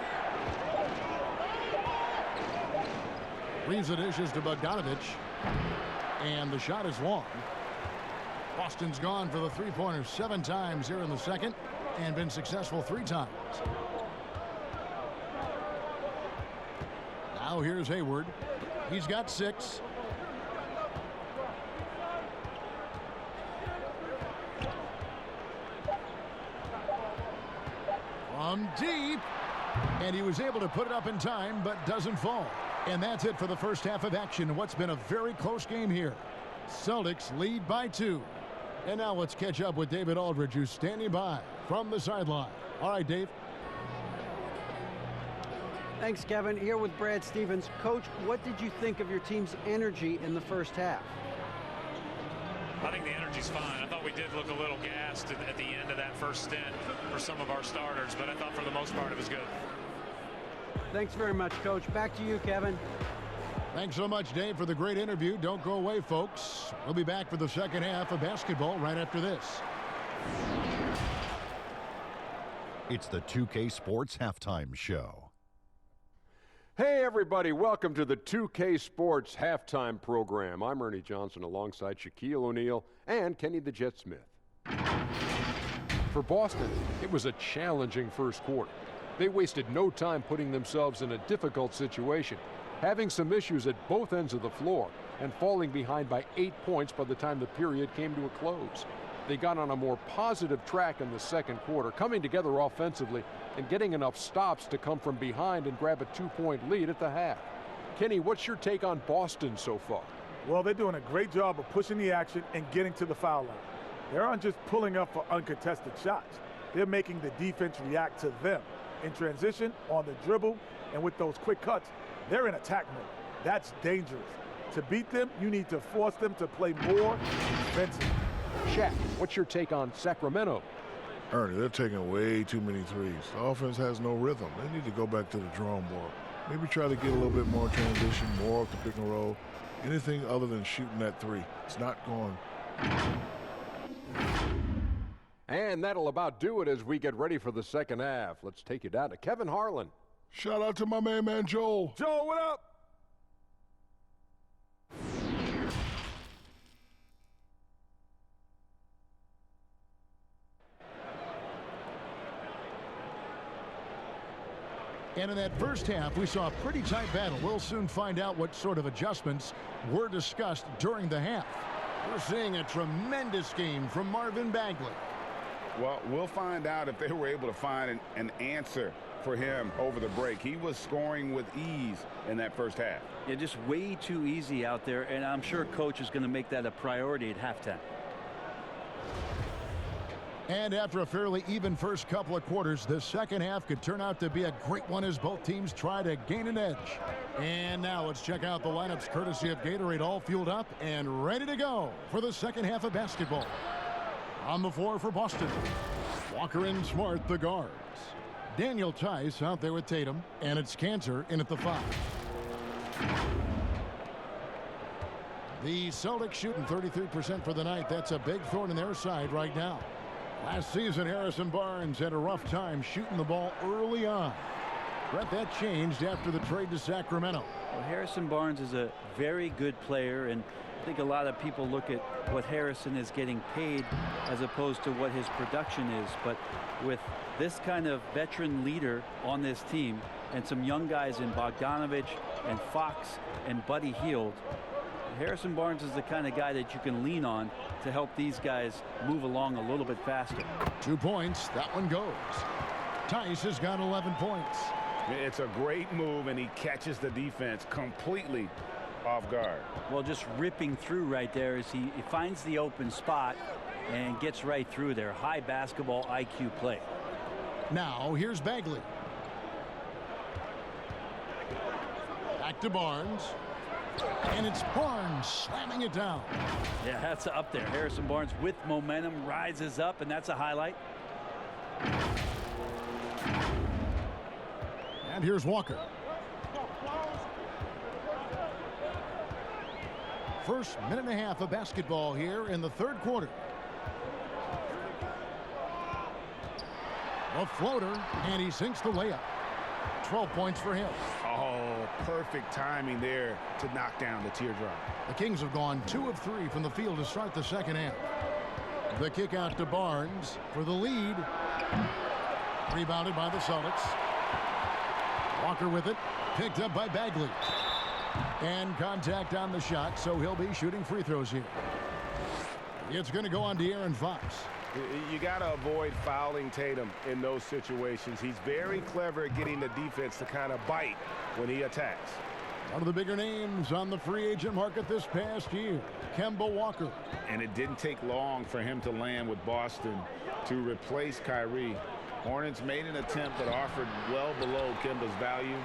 Ariza dishes to Bogdanovich. And the shot is long. Boston's gone for the three-pointers 7 times here in the second and been successful 3 times. Now here's Hayward. He's got 6. From deep. And he was able to put it up in time, but doesn't fall. And that's it for the first half of action. What's been a very close game here. Celtics lead by 2. And now let's catch up with David Aldridge, who's standing by from the sideline. All right, Dave. Thanks, Kevin. Here with Brad Stevens. Coach, what did you think of your team's energy in the first half? I think the energy's fine. I thought we did look a little gassed at the end of that first stint for some of our starters, but I thought for the most part it was good. Thanks very much, Coach. Back to you, Kevin. Thanks so much, Dave, for the great interview. Don't go away, folks. We'll be back for the second half of basketball right after this. It's the 2K Sports Halftime Show. Hey, everybody. Welcome to the 2K Sports Halftime Program. I'm Ernie Johnson alongside Shaquille O'Neal and Kenny the Jet Smith. For Boston, it was a challenging first quarter. They wasted no time putting themselves in a difficult situation, having some issues at both ends of the floor and falling behind by 8 points by the time the period came to a close. They got on a more positive track in the second quarter, coming together offensively and getting enough stops to come from behind and grab a 2-point lead at the half. Kenny, what's your take on Boston so far? Well, they're doing a great job of pushing the action and getting to the foul line. They aren't just pulling up for uncontested shots. They're making the defense react to them in transition, on the dribble, and with those quick cuts. They're in attack mode. That's dangerous. To beat them, you need to force them to play more defensive. Shaq, what's your take on Sacramento? Ernie, they're taking way too many threes. The offense has no rhythm. They need to go back to the drawing board. Maybe try to get a little bit more transition, more off the pick and roll. Anything other than shooting that 3. It's not going. And that'll about do it as we get ready for the second half. Let's take you down to Kevin Harlan. Shout out to my man Joel. Joel, what up? And in that first half, we saw a pretty tight battle. We'll soon find out what sort of adjustments were discussed during the half. We're seeing a tremendous game from Marvin Bagley. Well, we'll find out if they were able to find an answer for him over the break. He was scoring with ease in that first half. Yeah, just way too easy out there, and I'm sure Coach is going to make that a priority at halftime. And after a fairly even first couple of quarters, the second half could turn out to be a great one as both teams try to gain an edge. And now let's check out the lineups courtesy of Gatorade, all fueled up and ready to go for the second half of basketball. On the floor for Boston, Walker and Smart, the guards. Daniel Tice out there with Tatum, and it's Cantor in at the 5. The Celtics shooting 33% for the night. That's a big thorn in their side right now. Last season, Harrison Barnes had a rough time shooting the ball early on. But that changed after the trade to Sacramento. Well, Harrison Barnes is a very good player, and I think a lot of people look at what Harrison is getting paid as opposed to what his production is. But with this kind of veteran leader on this team and some young guys in Bogdanovich and Fox and Buddy Hield, Harrison Barnes is the kind of guy that you can lean on to help these guys move along a little bit faster. 2 points. That one goes. Tice has got 11 points. It's a great move, and he catches the defense completely off guard. Well, just ripping through right there as he finds the open spot and gets right through there. High basketball IQ play. Now here's Bagley. Back to Barnes. And it's Barnes slamming it down. Yeah, that's up there. Harrison Barnes with momentum rises up, and that's a highlight. And here's Walker. First minute and a half of basketball here in the third quarter. A floater, and he sinks the layup. 12 points for him. Oh, perfect timing there to knock down the teardrop. The Kings have gone 2 of 3 from the field to start the second half. The kick out to Barnes for the lead. Rebounded by the Celtics. Walker with it. Picked up by Bagley. And contact on the shot, so he'll be shooting free throws here. It's going to go on De'Aaron Fox. You got to avoid fouling Tatum in those situations. He's very clever at getting the defense to kind of bite when he attacks. One of the bigger names on the free agent market this past year, Kemba Walker. And it didn't take long for him to land with Boston to replace Kyrie. Hornets made an attempt but offered well below Kemba's value.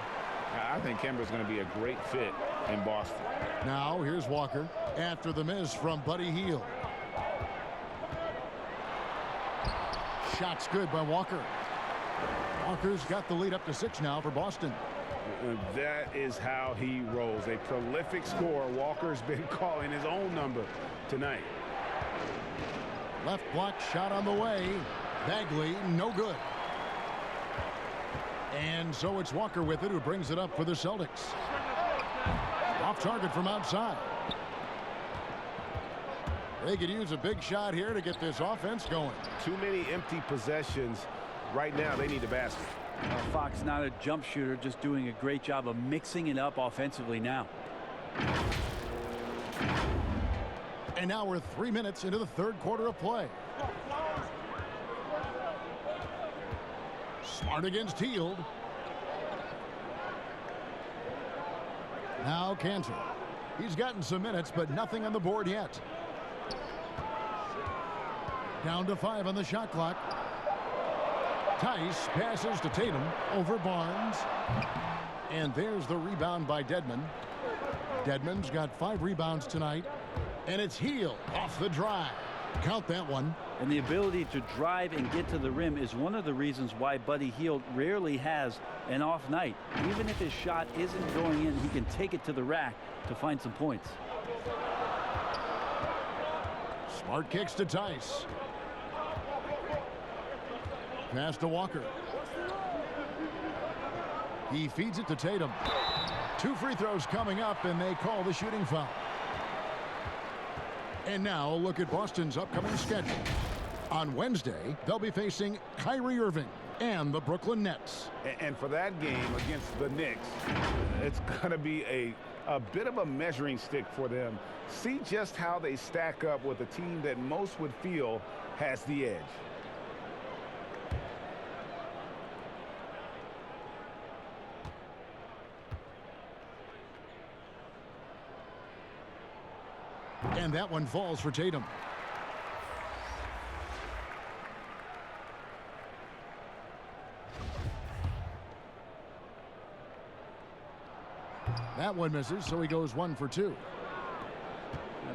I think Kemba's going to be a great fit in Boston. Now here's Walker after the miss from Buddy Hield. Shot's good by Walker. Walker's got the lead up to 6 now for Boston. That is how he rolls. A prolific scorer. Walker's been calling his own number tonight. Left block shot on the way. Bagley, no good. And so it's Walker with it, who brings it up for the Celtics. Off target from outside. They could use a big shot here to get this offense going. Too many empty possessions. Right now, they need a basket. Fox not a jump shooter, just doing a great job of mixing it up offensively now. And now we're 3 minutes into the third quarter of play. Smart against Hield. Now Cantor. He's gotten some minutes, but nothing on the board yet. Down to 5 on the shot clock. Tice passes to Tatum over Barnes. And there's the rebound by Dedmon. Dedmon's got 5 rebounds tonight. And it's Hield off the drive. Count that one. And the ability to drive and get to the rim is one of the reasons why Buddy Hield rarely has an off night. Even if his shot isn't going in, he can take it to the rack to find some points. Smart kicks to Tice. Pass to Walker. He feeds it to Tatum. 2 free throws coming up, and they call the shooting foul. And now look at Boston's upcoming schedule. On Wednesday, they'll be facing Kyrie Irving and the Brooklyn Nets. And for that game against the Knicks, it's going to be a bit of a measuring stick for them. See just how they stack up with a team that most would feel has the edge. And that one falls for Tatum. That one misses, so he goes 1 for 2. Now,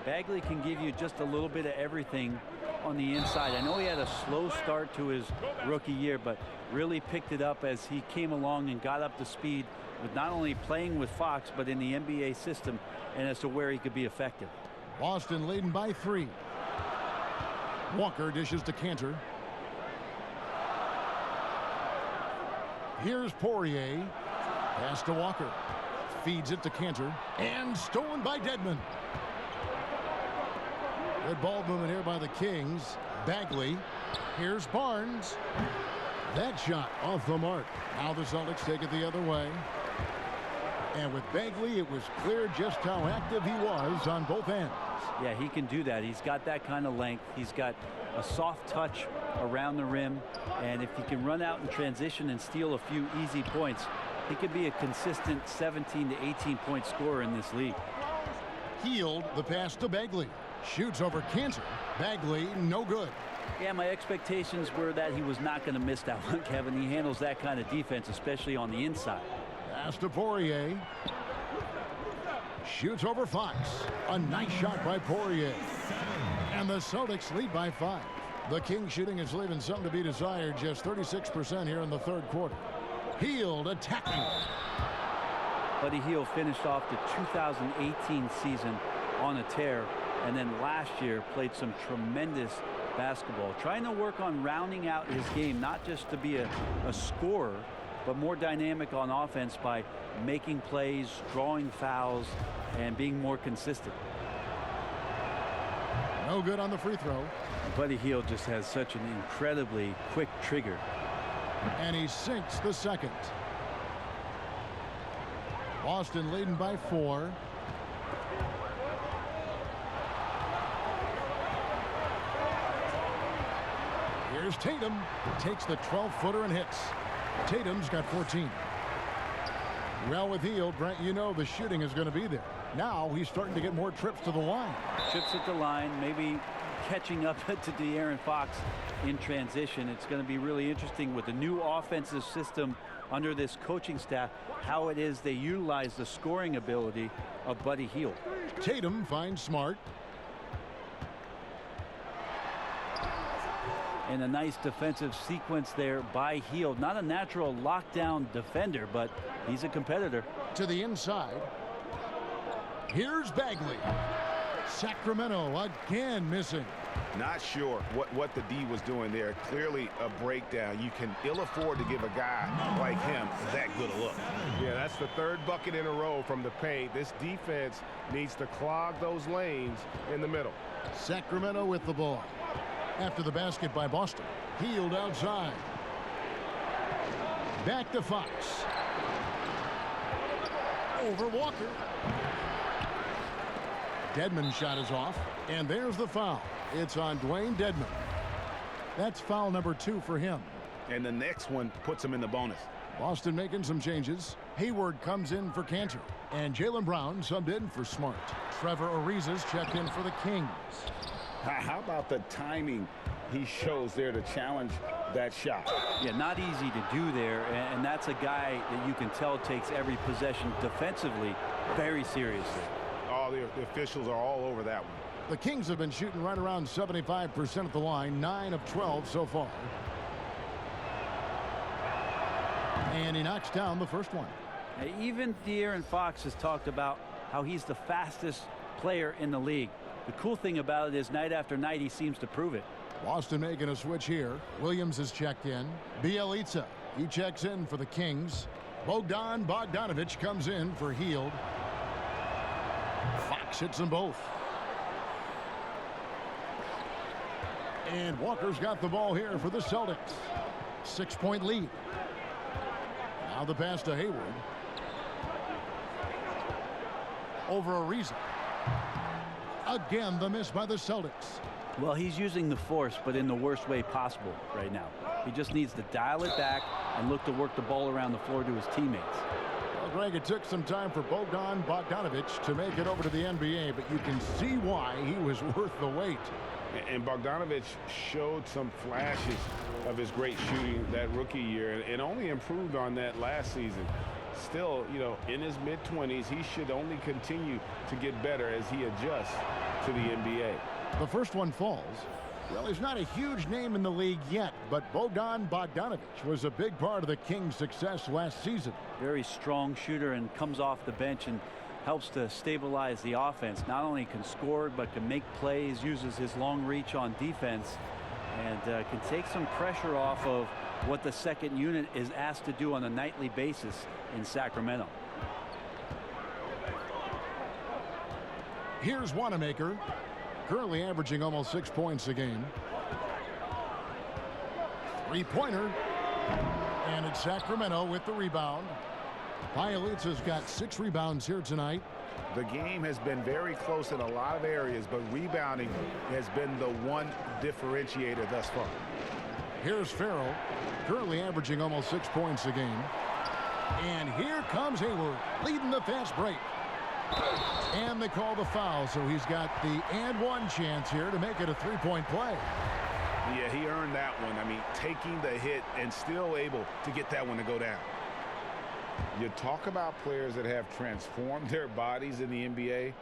Bagley can give you just a little bit of everything on the inside. I know he had a slow start to his rookie year, but really picked it up as he came along and got up to speed with not only playing with Fox, but in the NBA system, and as to where he could be effective. Boston leading by 3. Walker dishes to Cantor. Here's Poirier. Pass to Walker. Feeds it to Cantor. And stolen by Dedmon. Good ball movement here by the Kings. Bagley. Here's Barnes. That shot off the mark. Now the Celtics take it the other way. And with Bagley, it was clear just how active he was on both ends. Yeah, he can do that. He's got that kind of length. He's got a soft touch around the rim. And if he can run out in transition and steal a few easy points, he could be a consistent 17 to 18-point scorer in this league. Hield the pass to Bagley. Shoots over Cantor. Bagley, no good. Yeah, my expectations were that he was not going to miss that one, Kevin. He handles that kind of defense, especially on the inside. Pass to Poirier. Shoots over Fox. A nice shot by Poirier. And the Celtics lead by 5. The Kings shooting is leaving something to be desired. Just 36% here in the third quarter. Hield attacking. Buddy Hield finished off the 2018 season on a tear, and then last year played some tremendous basketball, trying to work on rounding out his game, not just to be a scorer, but more dynamic on offense by making plays, drawing fouls, and being more consistent. No good on the free throw. Buddy Hield just has such an incredibly quick trigger. And he sinks the second. Boston leading by 4. Here's Tatum. Takes the 12-footer and hits. Tatum's got 14. Well, with Hield, Brent, you know the shooting is going to be there. Now he's starting to get more trips to the line. Trips at the line, maybe catching up to De'Aaron Fox in transition. It's going to be really interesting with the new offensive system under this coaching staff, how it is they utilize the scoring ability of Buddy Hield. Tatum finds Smart. And a nice defensive sequence there by Hield. Not a natural lockdown defender, but he's a competitor. To the inside. Here's Bagley. Sacramento again missing. Not sure what the D was doing there. Clearly a breakdown. You can ill afford to give a guy like him that good a look. Yeah, that's the third bucket in a row from the paint. This defense needs to clog those lanes in the middle. Sacramento with the ball. After the basket by Boston. Hield outside. Back to Fox. Over Walker. Dedmon's shot is off. And there's the foul. It's on Dwayne Dedmon. That's foul number 2 for him. And the next one puts him in the bonus. Boston making some changes. Hayward comes in for Cantor. And Jaylen Brown subbed in for Smart. Trevor Ariza's checked in for the Kings. How about the timing he shows there to challenge that shot? Yeah, not easy to do there, and that's a guy that you can tell takes every possession defensively very seriously. Oh, the officials are all over that one. The Kings have been shooting right around 75% at the line, 9 of 12 so far. And he knocks down the first one. Even De'Aaron Fox has talked about how he's the fastest player in the league. The cool thing about it is night after night he seems to prove it. Boston making a switch here. Williams is checked in. Bjelica, he checks in for the Kings. Bogdanovich comes in for Hield. Fox hits them both. And Walker's got the ball here for the Celtics. 6-point lead. Now the pass to Hayward. Over Ariza. Again, the miss by the Celtics. Well, he's using the force, but in the worst way possible right now. He just needs to dial it back and look to work the ball around the floor to his teammates. Well, Greg, it took some time for Bogdanovich to make it over to the NBA, but you can see why he was worth the wait. And Bogdanovich showed some flashes of his great shooting that rookie year and only improved on that last season. Still, you know, in his mid-20s, he should only continue to get better as he adjusts to the NBA. The first one falls. Well, he's not a huge name in the league yet, but Bogdanovich was a big part of the Kings' success last season. Very strong shooter and comes off the bench and helps to stabilize the offense. Not only can score, but can make plays, uses his long reach on defense, and can take some pressure off of what the second unit is asked to do on a nightly basis in Sacramento. Here's Wanamaker, currently averaging almost 6 points a game. Three-pointer, and it's Sacramento with the rebound. Bielitsa's got 6 rebounds here tonight. The game has been very close in a lot of areas, but rebounding has been the one differentiator thus far. Here's Farrell, currently averaging almost 6 points a game. And here comes Hayward, leading the fast break. And they call the foul, so he's got the and one chance here to make it a 3-point play. Yeah, he earned that one. I mean, taking the hit and still able to get that one to go down. You talk about players that have transformed their bodies in the NBA.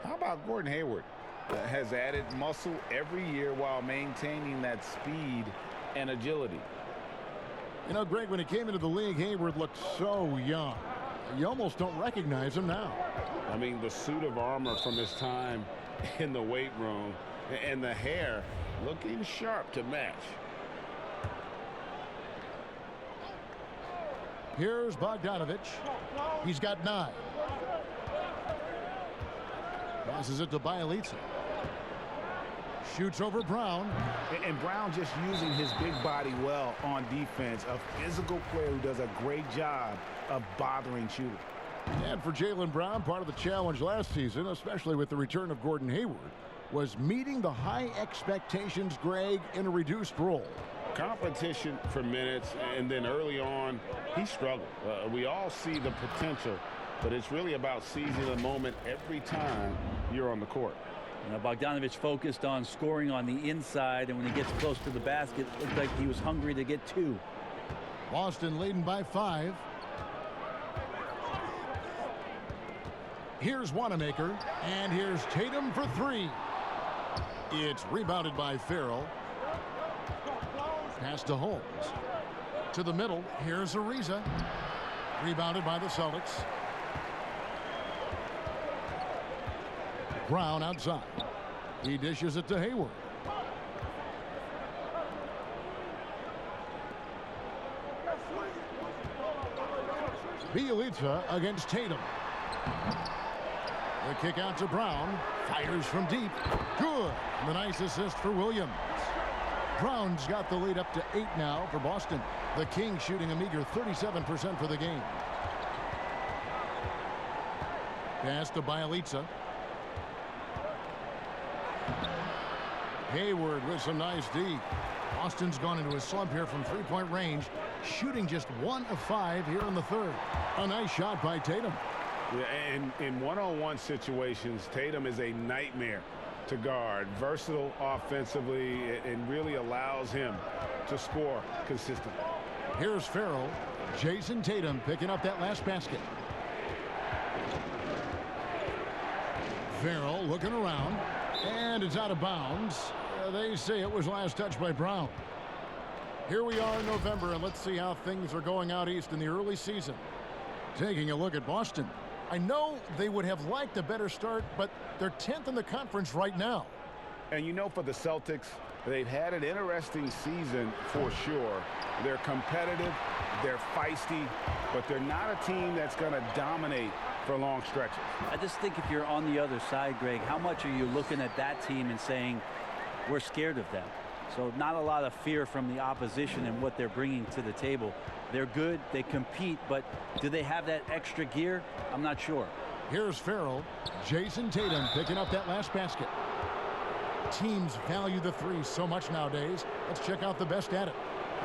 How about Gordon Hayward? Has added muscle every year while maintaining that speed and agility. You know, Greg, when he came into the league, Hayward looked so young. You almost don't recognize him now. I mean, the suit of armor from his time in the weight room and the hair looking sharp to match. Here's Bogdanovich. He's got 9. Passes it to Bielitsa. Shoots over Brown. And Brown just using his big body well on defense. A physical player who does a great job of bothering shooters. And for Jaylen Brown, part of the challenge last season, especially with the return of Gordon Hayward, was meeting the high expectations, Greg, in a reduced role. Competition for minutes, and then early on, he struggled. We all see the potential, but it's really about seizing the moment every time you're on the court. You know, Bogdanovich focused on scoring on the inside, and when he gets close to the basket, it looked like he was hungry to get 2. Boston leading by 5. Here's Wanamaker, and here's Tatum for 3. It's rebounded by Farrell. Pass to Holmes. To the middle. Here's Ariza. Rebounded by the Celtics. Brown outside. He dishes it to Hayward. Bielitsa against Tatum. The kick out to Brown. Fires from deep. Good. The nice assist for Williams. Brown's got the lead up to 8 now for Boston. The Kings shooting a meager 37% for the game. Pass to Bielitsa. Hayward with some nice D. Boston's gone into a slump here from 3-point range, shooting just 1 of 5 here in the third. A nice shot by Tatum. Yeah, and in one-on-one situations, Tatum is a nightmare to guard. Versatile offensively, and really allows him to score consistently. Here's Farrell. Jason Tatum picking up that last basket. Farrell looking around, and it's out of bounds. They say it was last touched by Brown. Here we are in November, and let's see how things are going out east in the early season. Taking a look at Boston. I know they would have liked a better start, but they're 10th in the conference right now. And you know, for the Celtics, they've had an interesting season for sure. They're competitive, they're feisty, but they're not a team that's going to dominate for long stretches. I just think if you're on the other side, Greg, how much are you looking at that team and saying, we're scared of them? So not a lot of fear from the opposition and what they're bringing to the table. They're good, they compete, but do they have that extra gear? I'm not sure. Here's Farrell. Jason Tatum picking up that last basket. Teams value the 3 so much nowadays. Let's check out the best at it.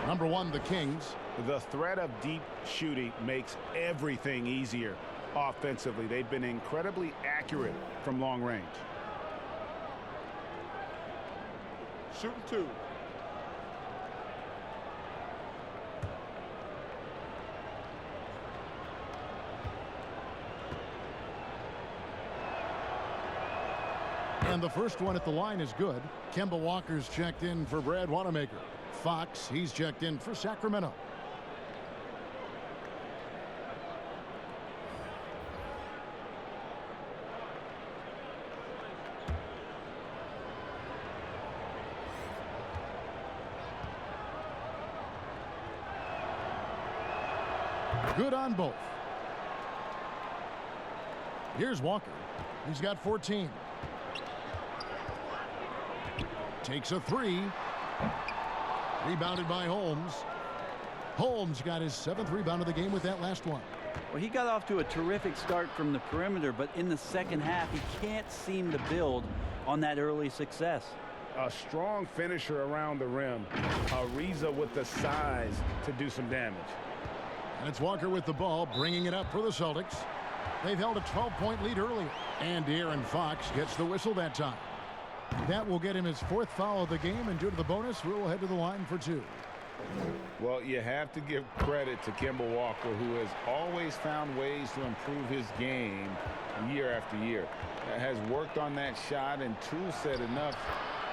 Number 1, the Kings. The threat of deep shooting makes everything easier offensively. They've been incredibly accurate from long range. Shooting 2. And the first one at the line is good. Kemba Walker's checked in for Brad Wanamaker. Fox, he's checked in for Sacramento. Good on both. Here's Walker. He's got 14. Takes a 3. Rebounded by Holmes. Holmes got his 7th rebound of the game with that last one. Well, he got off to a terrific start from the perimeter, but in the second half, he can't seem to build on that early success. A strong finisher around the rim. Ariza with the size to do some damage. And it's Walker with the ball, bringing it up for the Celtics. They've held a 12-point lead earlier. And De'Aaron Fox gets the whistle that time. That will get him his 4th foul of the game, and due to the bonus, we'll head to the line for 2. Well, you have to give credit to Kemba Walker, who has always found ways to improve his game year after year. Has worked on that shot and tool set enough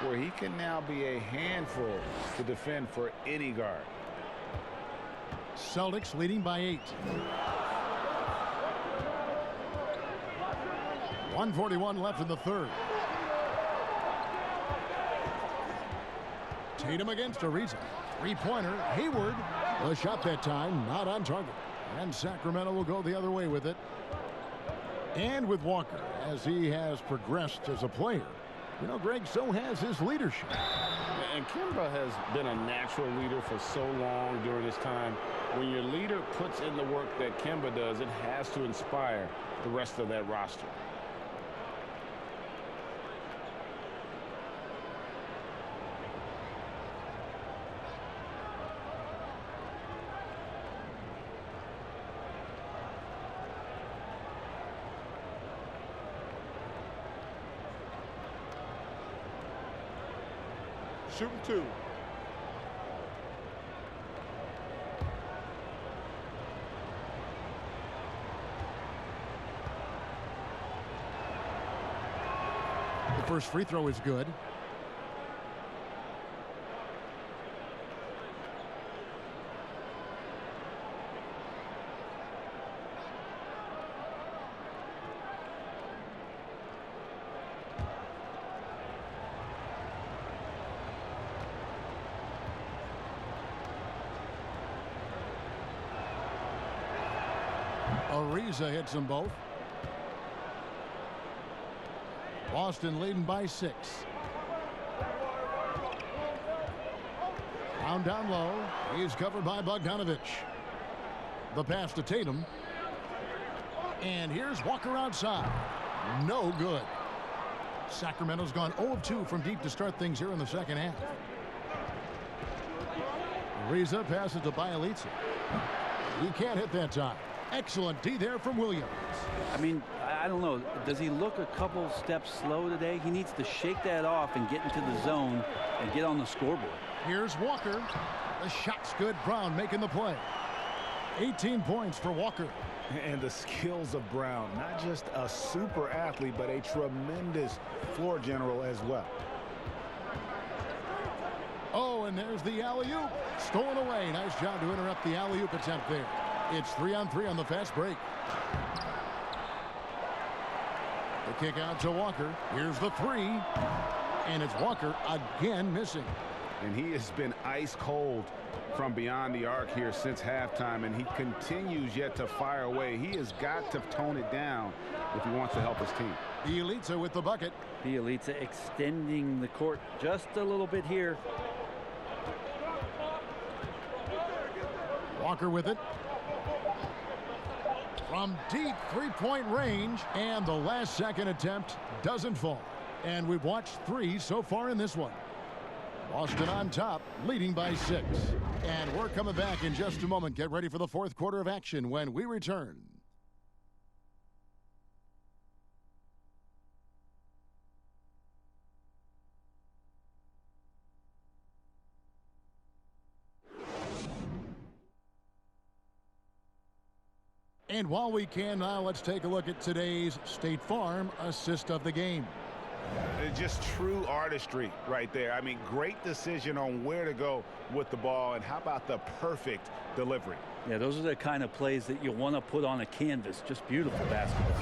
where he can now be a handful to defend for any guard. Celtics leading by 8. 1:41 left in the third. Tatum against Ariza. 3-pointer. Hayward. The shot that time not on target. And Sacramento will go the other way with it. And with Walker, as he has progressed as a player, you know, Greg, so has his leadership. And Kemba has been a natural leader for so long during his time. When your leader puts in the work that Kemba does, it has to inspire the rest of that roster. Shooting 2. The first free throw is good. Ariza hits them both. Boston leading by 6. Down low. He's covered by Bogdanovich. The pass to Tatum. And here's Walker outside. No good. Sacramento's gone 0 of 2 from deep to start things here in the second half. Ariza passes to Bielitsa. He can't hit that time. Excellent D there from Williams. I mean, I don't know. Does he look a couple steps slow today? He needs to shake that off and get into the zone and get on the scoreboard. Here's Walker. The shot's good. Brown making the play. 18 points for Walker. And the skills of Brown. Not just a super athlete, but a tremendous floor general as well. Oh, and there's the alley-oop. Stolen away. Nice job to interrupt the alley-oop attempt there. It's 3-on-3 on the fast break. The kick out to Walker. Here's the 3. And it's Walker again missing. And he has been ice cold from beyond the arc here since halftime, and he continues yet to fire away. He has got to tone it down if he wants to help his team. Bielitsa with the bucket. Bielitsa extending the court just a little bit here. Walker with it. From deep 3-point range, and the last second attempt doesn't fall. And we've watched 3 so far in this one. Boston on top, leading by 6. And we're coming back in just a moment. Get ready for the fourth quarter of action when we return. And while we can now, let's take a look at today's State Farm assist of the game. It's just true artistry right there. I mean, great decision on where to go with the ball, and how about the perfect delivery? Yeah, those are the kind of plays that you want to put on a canvas. Just beautiful basketball.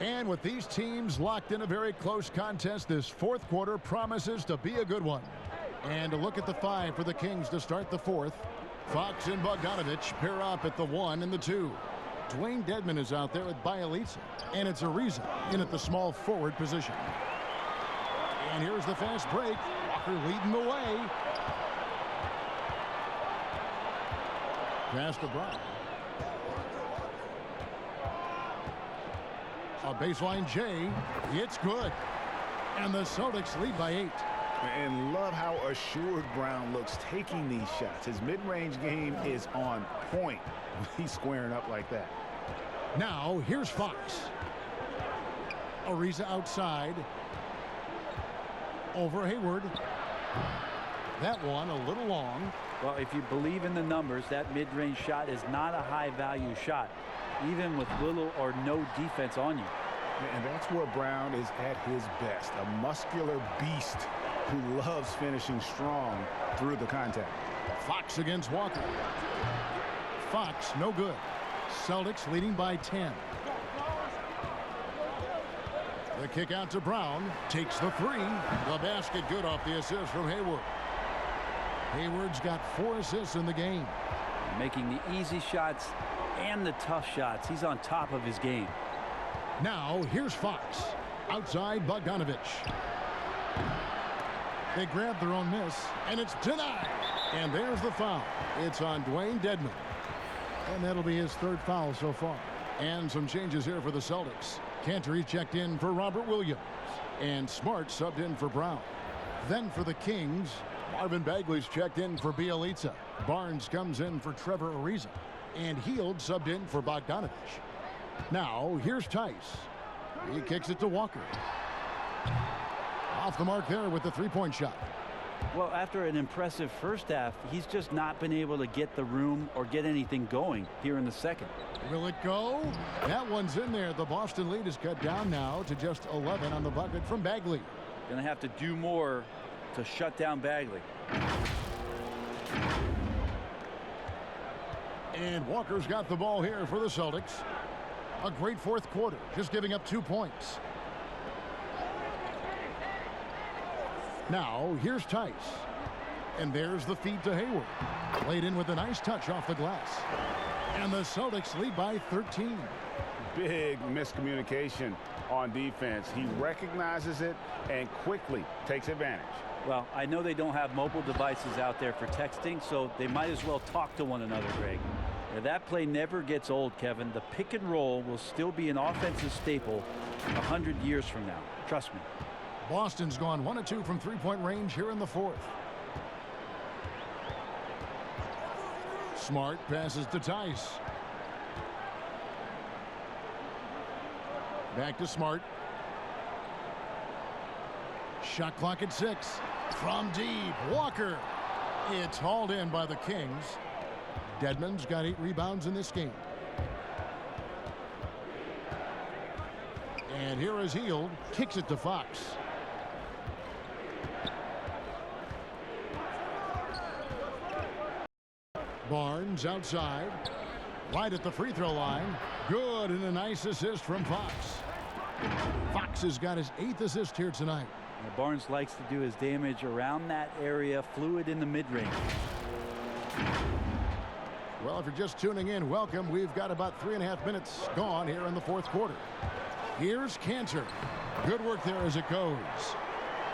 And with these teams locked in a very close contest, this fourth quarter promises to be a good one. And a look at the 5 for the Kings to start the fourth. Fox and Bogdanovich pair up at the 1 and the 2. Dwayne Dedmon is out there with Bielitsa. And it's Ariza in at the small forward position. And here's the fast break. Walker leading the way. Pass to Brown. A baseline J. It's good. And the Celtics lead by 8. And love how assured Brown looks taking these shots. His mid-range game is on point. He's squaring up like that. Now, here's Fox. Ariza outside. Over Hayward. That one a little long. Well, if you believe in the numbers, that mid-range shot is not a high-value shot, even with little or no defense on you. And that's where Brown is at his best, a muscular beast who loves finishing strong through the contact. Fox against Walker. Fox, no good. Celtics leading by 10. The kick out to Brown. Takes the 3. The basket good off the assist from Hayward. Hayward's got 4 assists in the game. Making the easy shots and the tough shots. He's on top of his game. Now, here's Fox. Outside Bogdanovich. They grab their own miss, and it's denied. And there's the foul. It's on Dwayne Dedmon. And that'll be his 3rd foul so far. And some changes here for the Celtics. Cantor checked in for Robert Williams. And Smart subbed in for Brown. Then for the Kings, Marvin Bagley's checked in for Bielitsa. Barnes comes in for Trevor Ariza. And Hield subbed in for Bogdanovich. Now, here's Tice. He kicks it to Walker. Off the mark there with the 3-point shot. Well, after an impressive first half, he's just not been able to get the room or get anything going here in the second. Will it go? That one's in there. The Boston lead is cut down now to just 11 on the bucket from Bagley. Gonna have to do more to shut down Bagley. And Walker's got the ball here for the Celtics. A great 4th quarter, just giving up 2 points. Now, here's Tice. And there's the feed to Hayward. Laid in with a nice touch off the glass. And the Celtics lead by 13. Big miscommunication on defense. He recognizes it and quickly takes advantage. Well, I know they don't have mobile devices out there for texting, so they might as well talk to one another, Greg. Now, that play never gets old, Kevin. The pick and roll will still be an offensive staple 100 years from now. Trust me. Boston's gone 1 of 2 from 3-point range here in the 4th. Smart passes to Tice. Back to Smart. Shot clock at 6. From deep, Walker. It's hauled in by the Kings. Dedmon's got 8 rebounds in this game. And here is Hield. Kicks it to Fox. Barnes outside. Right at the free throw line. Good, and a nice assist from Fox. Fox has got his 8th assist here tonight. Now, Barnes likes to do his damage around that area, fluid in the mid-range. Well, if you're just tuning in, welcome. We've got about 3.5 minutes gone here in the 4th quarter. Here's Cantor. Good work there as it goes.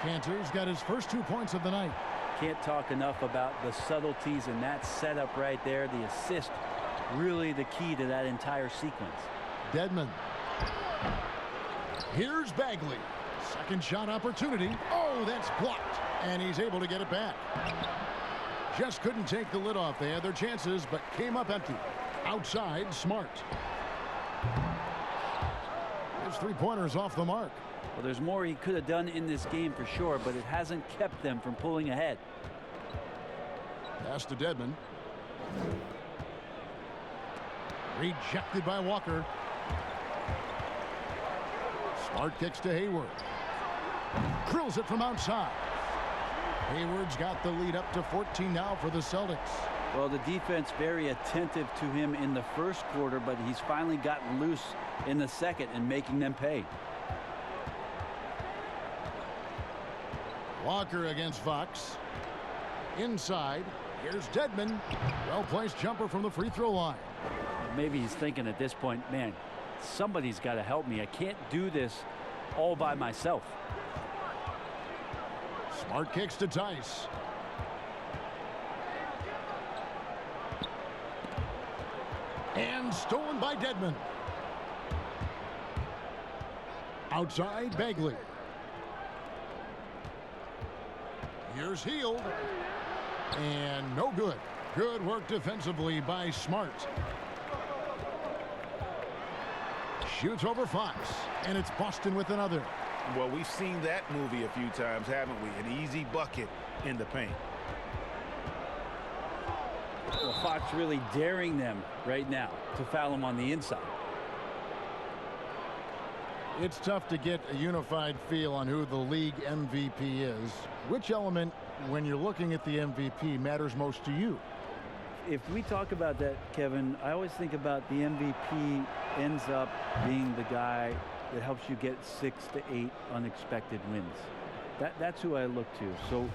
Cantor's got his first 2 points of the night. Can't talk enough about the subtleties in that setup right there. The assist, really the key to that entire sequence. Dedmon. Here's Bagley. Second shot opportunity. Oh, that's blocked. And he's able to get it back. Just couldn't take the lid off. They had their chances, but came up empty. Outside, Smart. His 3-pointers off the mark. Well, there's more he could have done in this game for sure, but it hasn't kept them from pulling ahead. Pass to Dedmon. Rejected by Walker. Smart kicks to Hayward. Drills it from outside. Hayward's got the lead up to 14 now for the Celtics. Well, the defense very attentive to him in the first quarter, but he's finally gotten loose in the second and making them pay. Walker against Fox. Inside. Here's Dedmon. Well-placed jumper from the free throw line. Maybe he's thinking at this point, man, somebody's got to help me. I can't do this all by myself. Smart kicks to Tice. And stolen by Dedmon. Outside, Bagley. Here's Hield. And no good. Good work defensively by Smart. Shoots over Fox. And it's Boston with another. Well, we've seen that movie a few times, haven't we? An easy bucket in the paint. Well, Fox really daring them right now to foul him on the inside. It's tough to get a unified feel on who the league MVP is. Which element, when you're looking at the MVP, matters most to you? If we talk about that, Kevin, I always think about the MVP ends up being the guy that helps you get 6 to 8 unexpected wins. That's who I look to. So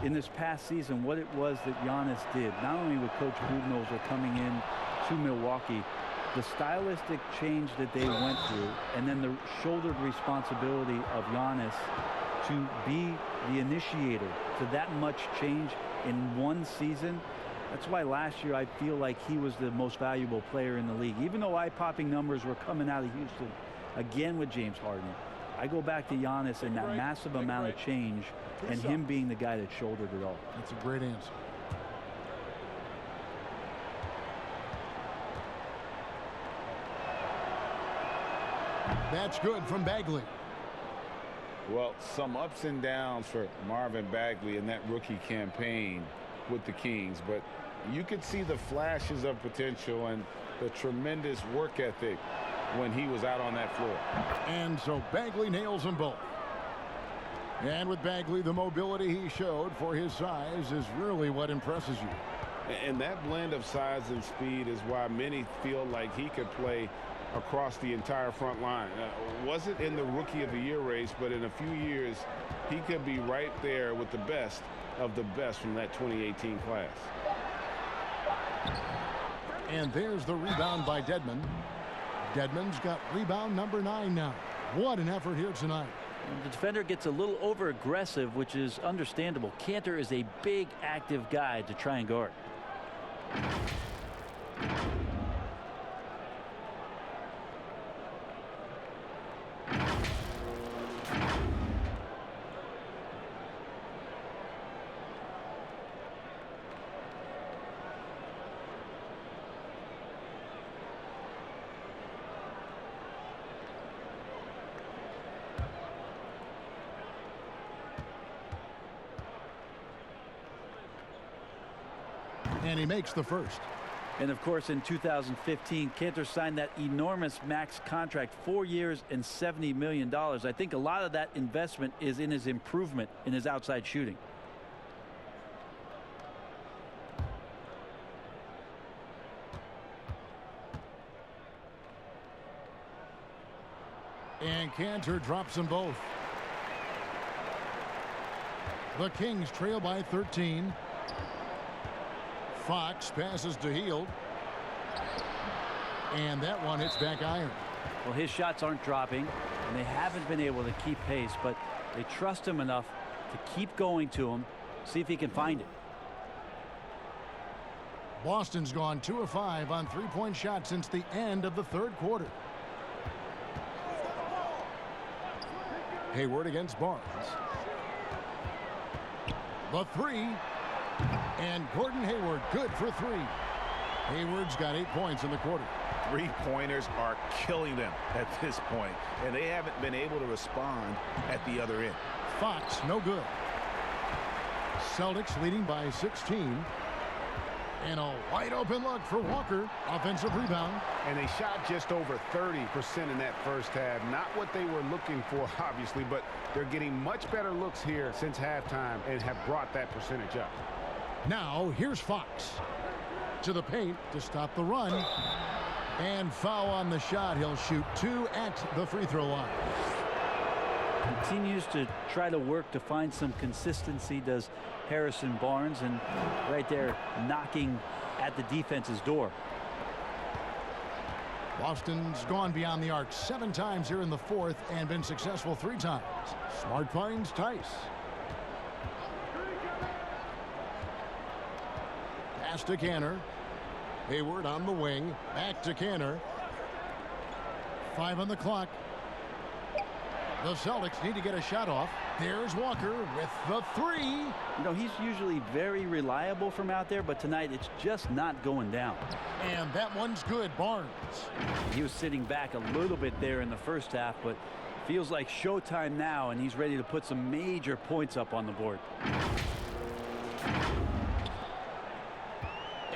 in this past season, what it was that Giannis did, not only with Coach Budenholzer coming in to Milwaukee, the stylistic change that they went through, and then the shouldered responsibility of Giannis to be the initiator to that much change in one season. That's why last year I feel like he was the most valuable player in the league. Even though eye-popping numbers were coming out of Houston, again with James Harden, I go back to Giannis and that massive amount of change and him being the guy that shouldered it all. That's a great answer. That's good from Bagley. Well, some ups and downs for Marvin Bagley in that rookie campaign with the Kings, but you could see the flashes of potential and the tremendous work ethic when he was out on that floor. And so Bagley nails them both. And with Bagley, the mobility he showed for his size is really what impresses you. And that blend of size and speed is why many feel like he could play across the entire front line. Wasn't in the Rookie of the Year race, but in a few years, he could be right there with the best of the best from that 2018 class. And there's the rebound by Dedmon. Dedmon's got rebound number 9 now. What an effort here tonight. The defender gets a little over-aggressive, which is understandable. Cantor is a big, active guy to try and guard. And he makes the first. And of course, in 2015, Cantor signed that enormous max contract, 4 years and $70 million. I think a lot of that investment is in his improvement in his outside shooting. And Cantor drops them both. The Kings trail by 13. Fox passes to Hield. And that one hits back iron. Well, his shots aren't dropping, and they haven't been able to keep pace, but they trust him enough to keep going to him, see if he can find it. Boston's gone 2 of 5 on three-point shots since the end of the third quarter. Hayward against Barnes. The three. And Gordon Hayward good for 3. Hayward's got 8 points in the quarter. Three-pointers are killing them at this point, and they haven't been able to respond at the other end. Fox, no good. Celtics leading by 16. And a wide open look for Walker. Offensive rebound. And they shot just over 30% in that first half. Not what they were looking for, obviously, but they're getting much better looks here since halftime and have brought that percentage up. Now, here's Fox. To the paint to stop the run. And foul on the shot. He'll shoot 2 at the free throw line. Continues to try to work to find some consistency, does Harrison Barnes, and right there knocking at the defense's door. Boston's gone beyond the arc 7 times here in the fourth and been successful 3 times. Smart finds Tice. Pass to Canner. Hayward on the wing. Back to Canner. 5 on the clock. The Celtics need to get a shot off. There's Walker with the 3. You know, he's usually very reliable from out there, but tonight it's just not going down. And that one's good. Barnes. He was sitting back a little bit there in the first half, but feels like showtime now, and he's ready to put some major points up on the board.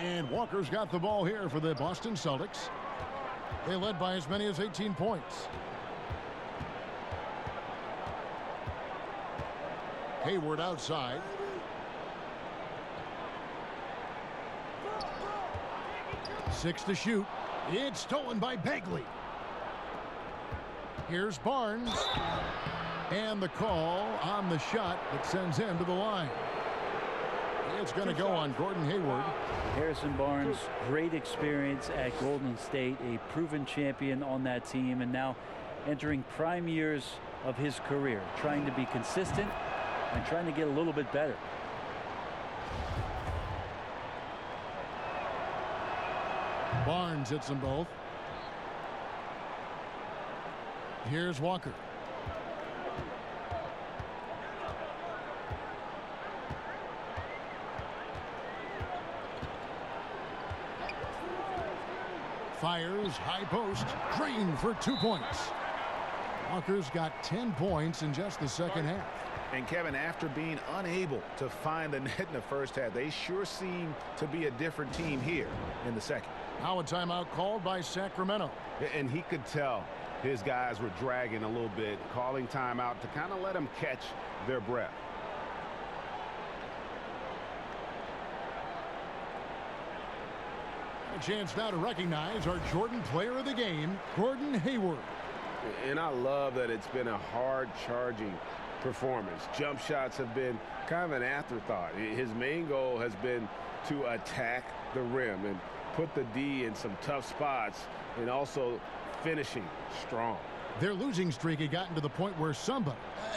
And Walker's got the ball here for the Boston Celtics. They led by as many as 18 points. Hayward outside. Six to shoot. It's stolen by Bagley. Here's Barnes. And the call on the shot that sends him to the line. It's going to go on Gordon Hayward. Harrison Barnes, great experience at Golden State, a proven champion on that team, and now entering prime years of his career, trying to be consistent and trying to get a little bit better. Barnes hits them both. Here's Walker. Fires high post. Green for 2 points. Walker's got 10 points in just the second half. And Kevin, after being unable to find the net in the first half, they sure seem to be a different team here in the second. Now a timeout called by Sacramento. And he could tell his guys were dragging a little bit, calling timeout to kind of let them catch their breath. A chance now to recognize our Jordan player of the game, Gordon Hayward. And I love that it's been a hard-charging performance. Jump shots have been kind of an afterthought. His main goal has been to attack the rim and put the D in some tough spots, and also finishing strong. Their losing streak had gotten to the point where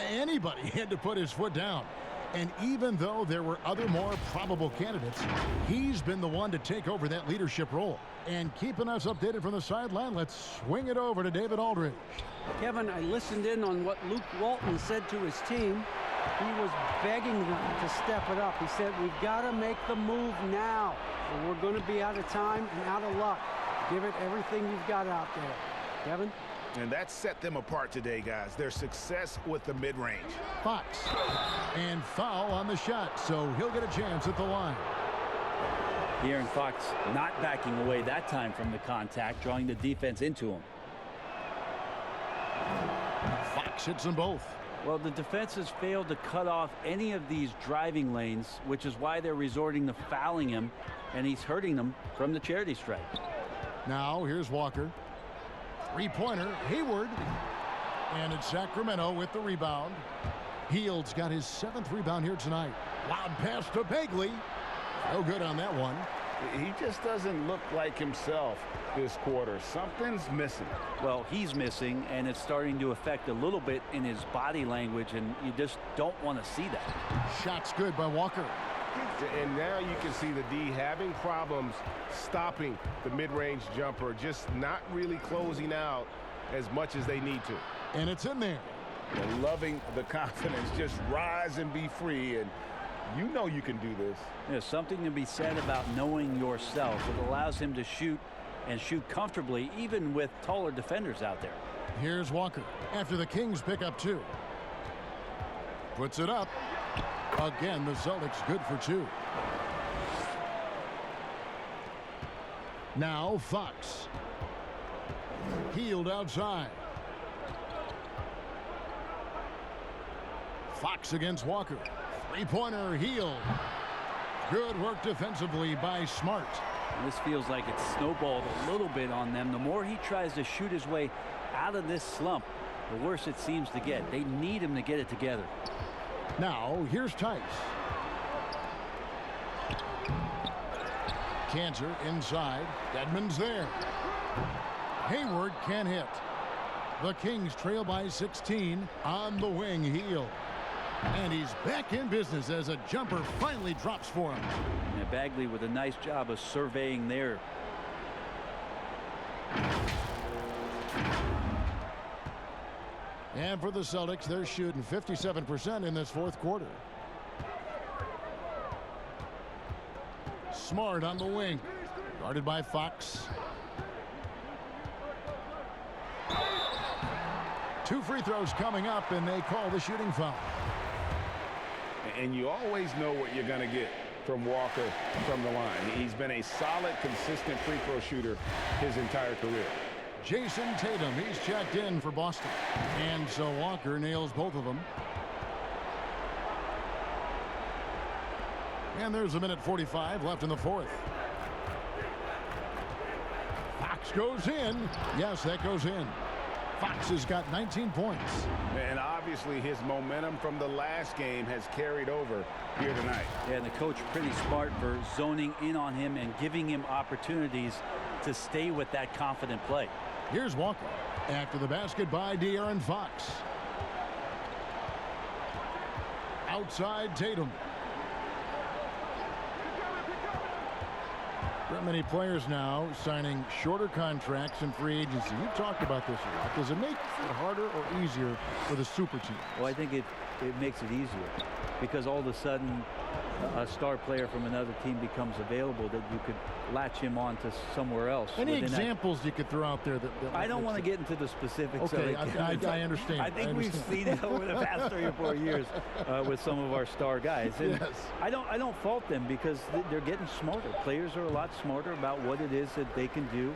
anybody had to put his foot down. And even though there were other more probable candidates, he's been the one to take over that leadership role. And keeping us updated from the sideline, let's swing it over to David Aldridge. Kevin, I listened in on what Luke Walton said to his team. He was begging them to step it up. He said, we've got to make the move now, or we're going to be out of time and out of luck. Give it everything you've got out there. Kevin? And that set them apart today, guys. Their success with the mid-range. Fox. And foul on the shot, so he'll get a chance at the line. De'Aaron Fox not backing away that time from the contact, drawing the defense into him. Fox hits them both. Well, the defense has failed to cut off any of these driving lanes, which is why they're resorting to fouling him, and he's hurting them from the charity stripe. Now, here's Walker. Three-pointer, Hayward. And it's Sacramento with the rebound. Hield's got his 7th rebound here tonight. Loud pass to Bagley. No good on that one. He just doesn't look like himself this quarter. Something's missing. Well, he's missing, and it's starting to affect a little bit in his body language, and you just don't want to see that. Shot's good by Walker. And now you can see the D having problems stopping the mid-range jumper, just not really closing out as much as they need to. And it's in there. And loving the confidence, just rise and be free, and you know you can do this. There's something to be said about knowing yourself. It allows him to shoot and shoot comfortably, even with taller defenders out there. Here's Walker after the Kings pick up 2. Puts it up. Again, the Celtics good for 2. Now Fox. Hield outside. Fox against Walker. Three-pointer, Hield. Good work defensively by Smart. This feels like it's snowballed a little bit on them. The more he tries to shoot his way out of this slump, the worse it seems to get. They need him to get it together. Now, here's Tice. Cantor inside. Edmonds there. Hayward can't hit. The Kings trail by 16 on the wing. Hield. And he's back in business as a jumper finally drops for him. And Bagley with a nice job of surveying there. And for the Celtics, they're shooting 57% in this fourth quarter. Smart on the wing. Guarded by Fox. 2 free throws coming up, and they call the shooting foul. And you always know what you're going to get from Walker from the line. He's been a solid, consistent free throw shooter his entire career. Jason Tatum, he's checked in for Boston. And so Walker nails both of them. And there's a minute 45 left in the fourth. Fox goes in. Yes, that goes in. Fox has got 19 points. And obviously his momentum from the last game has carried over here tonight. Yeah, and the coach pretty smart for zoning in on him and giving him opportunities to stay with that confident play. Here's Walker after the basket by De'Aaron Fox. Outside Tatum. There are many players now signing shorter contracts in free agency. We've talked about this a lot. Does it make it harder or easier for the super team? Well, I think it makes it easier because all of a sudden a star player from another team becomes available that you could latch him on to somewhere else. Any examples you could throw out there? That I don't want to get into the specifics. Okay, of it. I understand. I think we've seen it over the past 3 or 4 years with some of our star guys. And yes. I don't fault them because they're getting smarter. Players are a lot smarter about what it is that they can do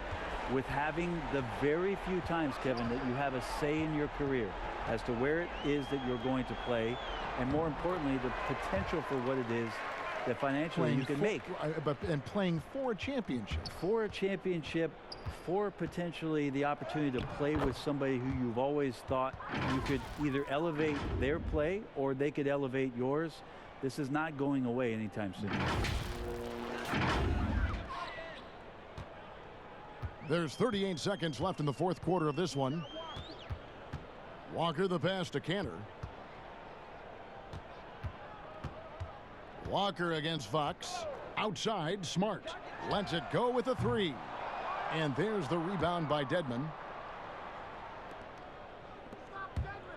with having the very few times, Kevin, that you have a say in your career as to where it is that you're going to play, and more importantly, the potential for what it is that financially you can make. And playing for a championship. For a championship, for potentially the opportunity to play with somebody who you've always thought you could either elevate their play or they could elevate yours. This is not going away anytime soon. There's 38 seconds left in the fourth quarter of this one. Walker the pass to Cantor. Walker against Fox. Outside, Smart. Lets it go with a 3. And there's the rebound by Dedmon.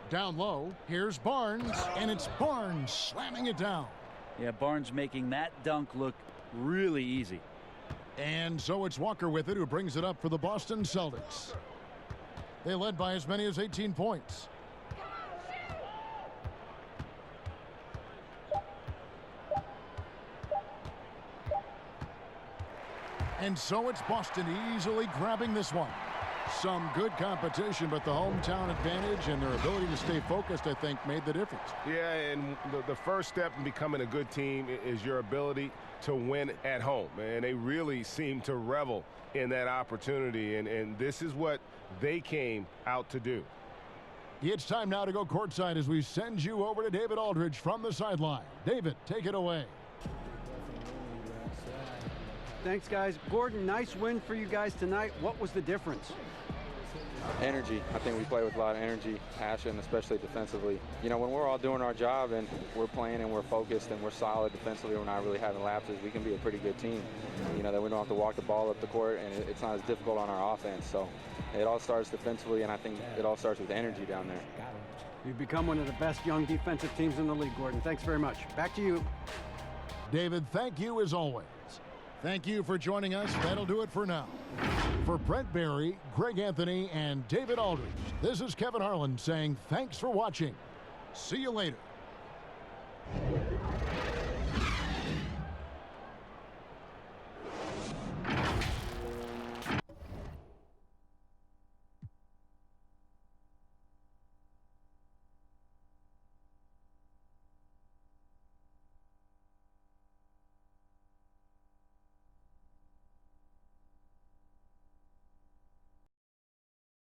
Down low, here's Barnes, and it's Barnes slamming it down. Yeah, Barnes making that dunk look really easy. And so it's Walker with it, who brings it up for the Boston Celtics. They led by as many as 18 points. And so it's Boston easily grabbing this one. Some good competition, but the hometown advantage and their ability to stay focused, I think, made the difference. Yeah, and the first step in becoming a good team is your ability to win at home. And they really seem to revel in that opportunity, and this is what they came out to do. It's time now to go courtside as we send you over to David Aldridge from the sideline. David, take it away. Thanks, guys. Gordon, nice win for you guys tonight. What was the difference? Energy. I think we play with a lot of energy, passion, especially defensively. You know, when we're all doing our job and we're playing and we're focused and we're solid defensively, we're not really having lapses, we can be a pretty good team. You know, that we don't have to walk the ball up the court, and it's not as difficult on our offense. So it all starts defensively, and I think it all starts with energy down there. You've become one of the best young defensive teams in the league, Gordon. Thanks very much. Back to you. David, thank you as always. Thank you for joining us. That'll do it for now. For Brent Barry, Greg Anthony, and David Aldridge, this is Kevin Harlan saying thanks for watching. See you later.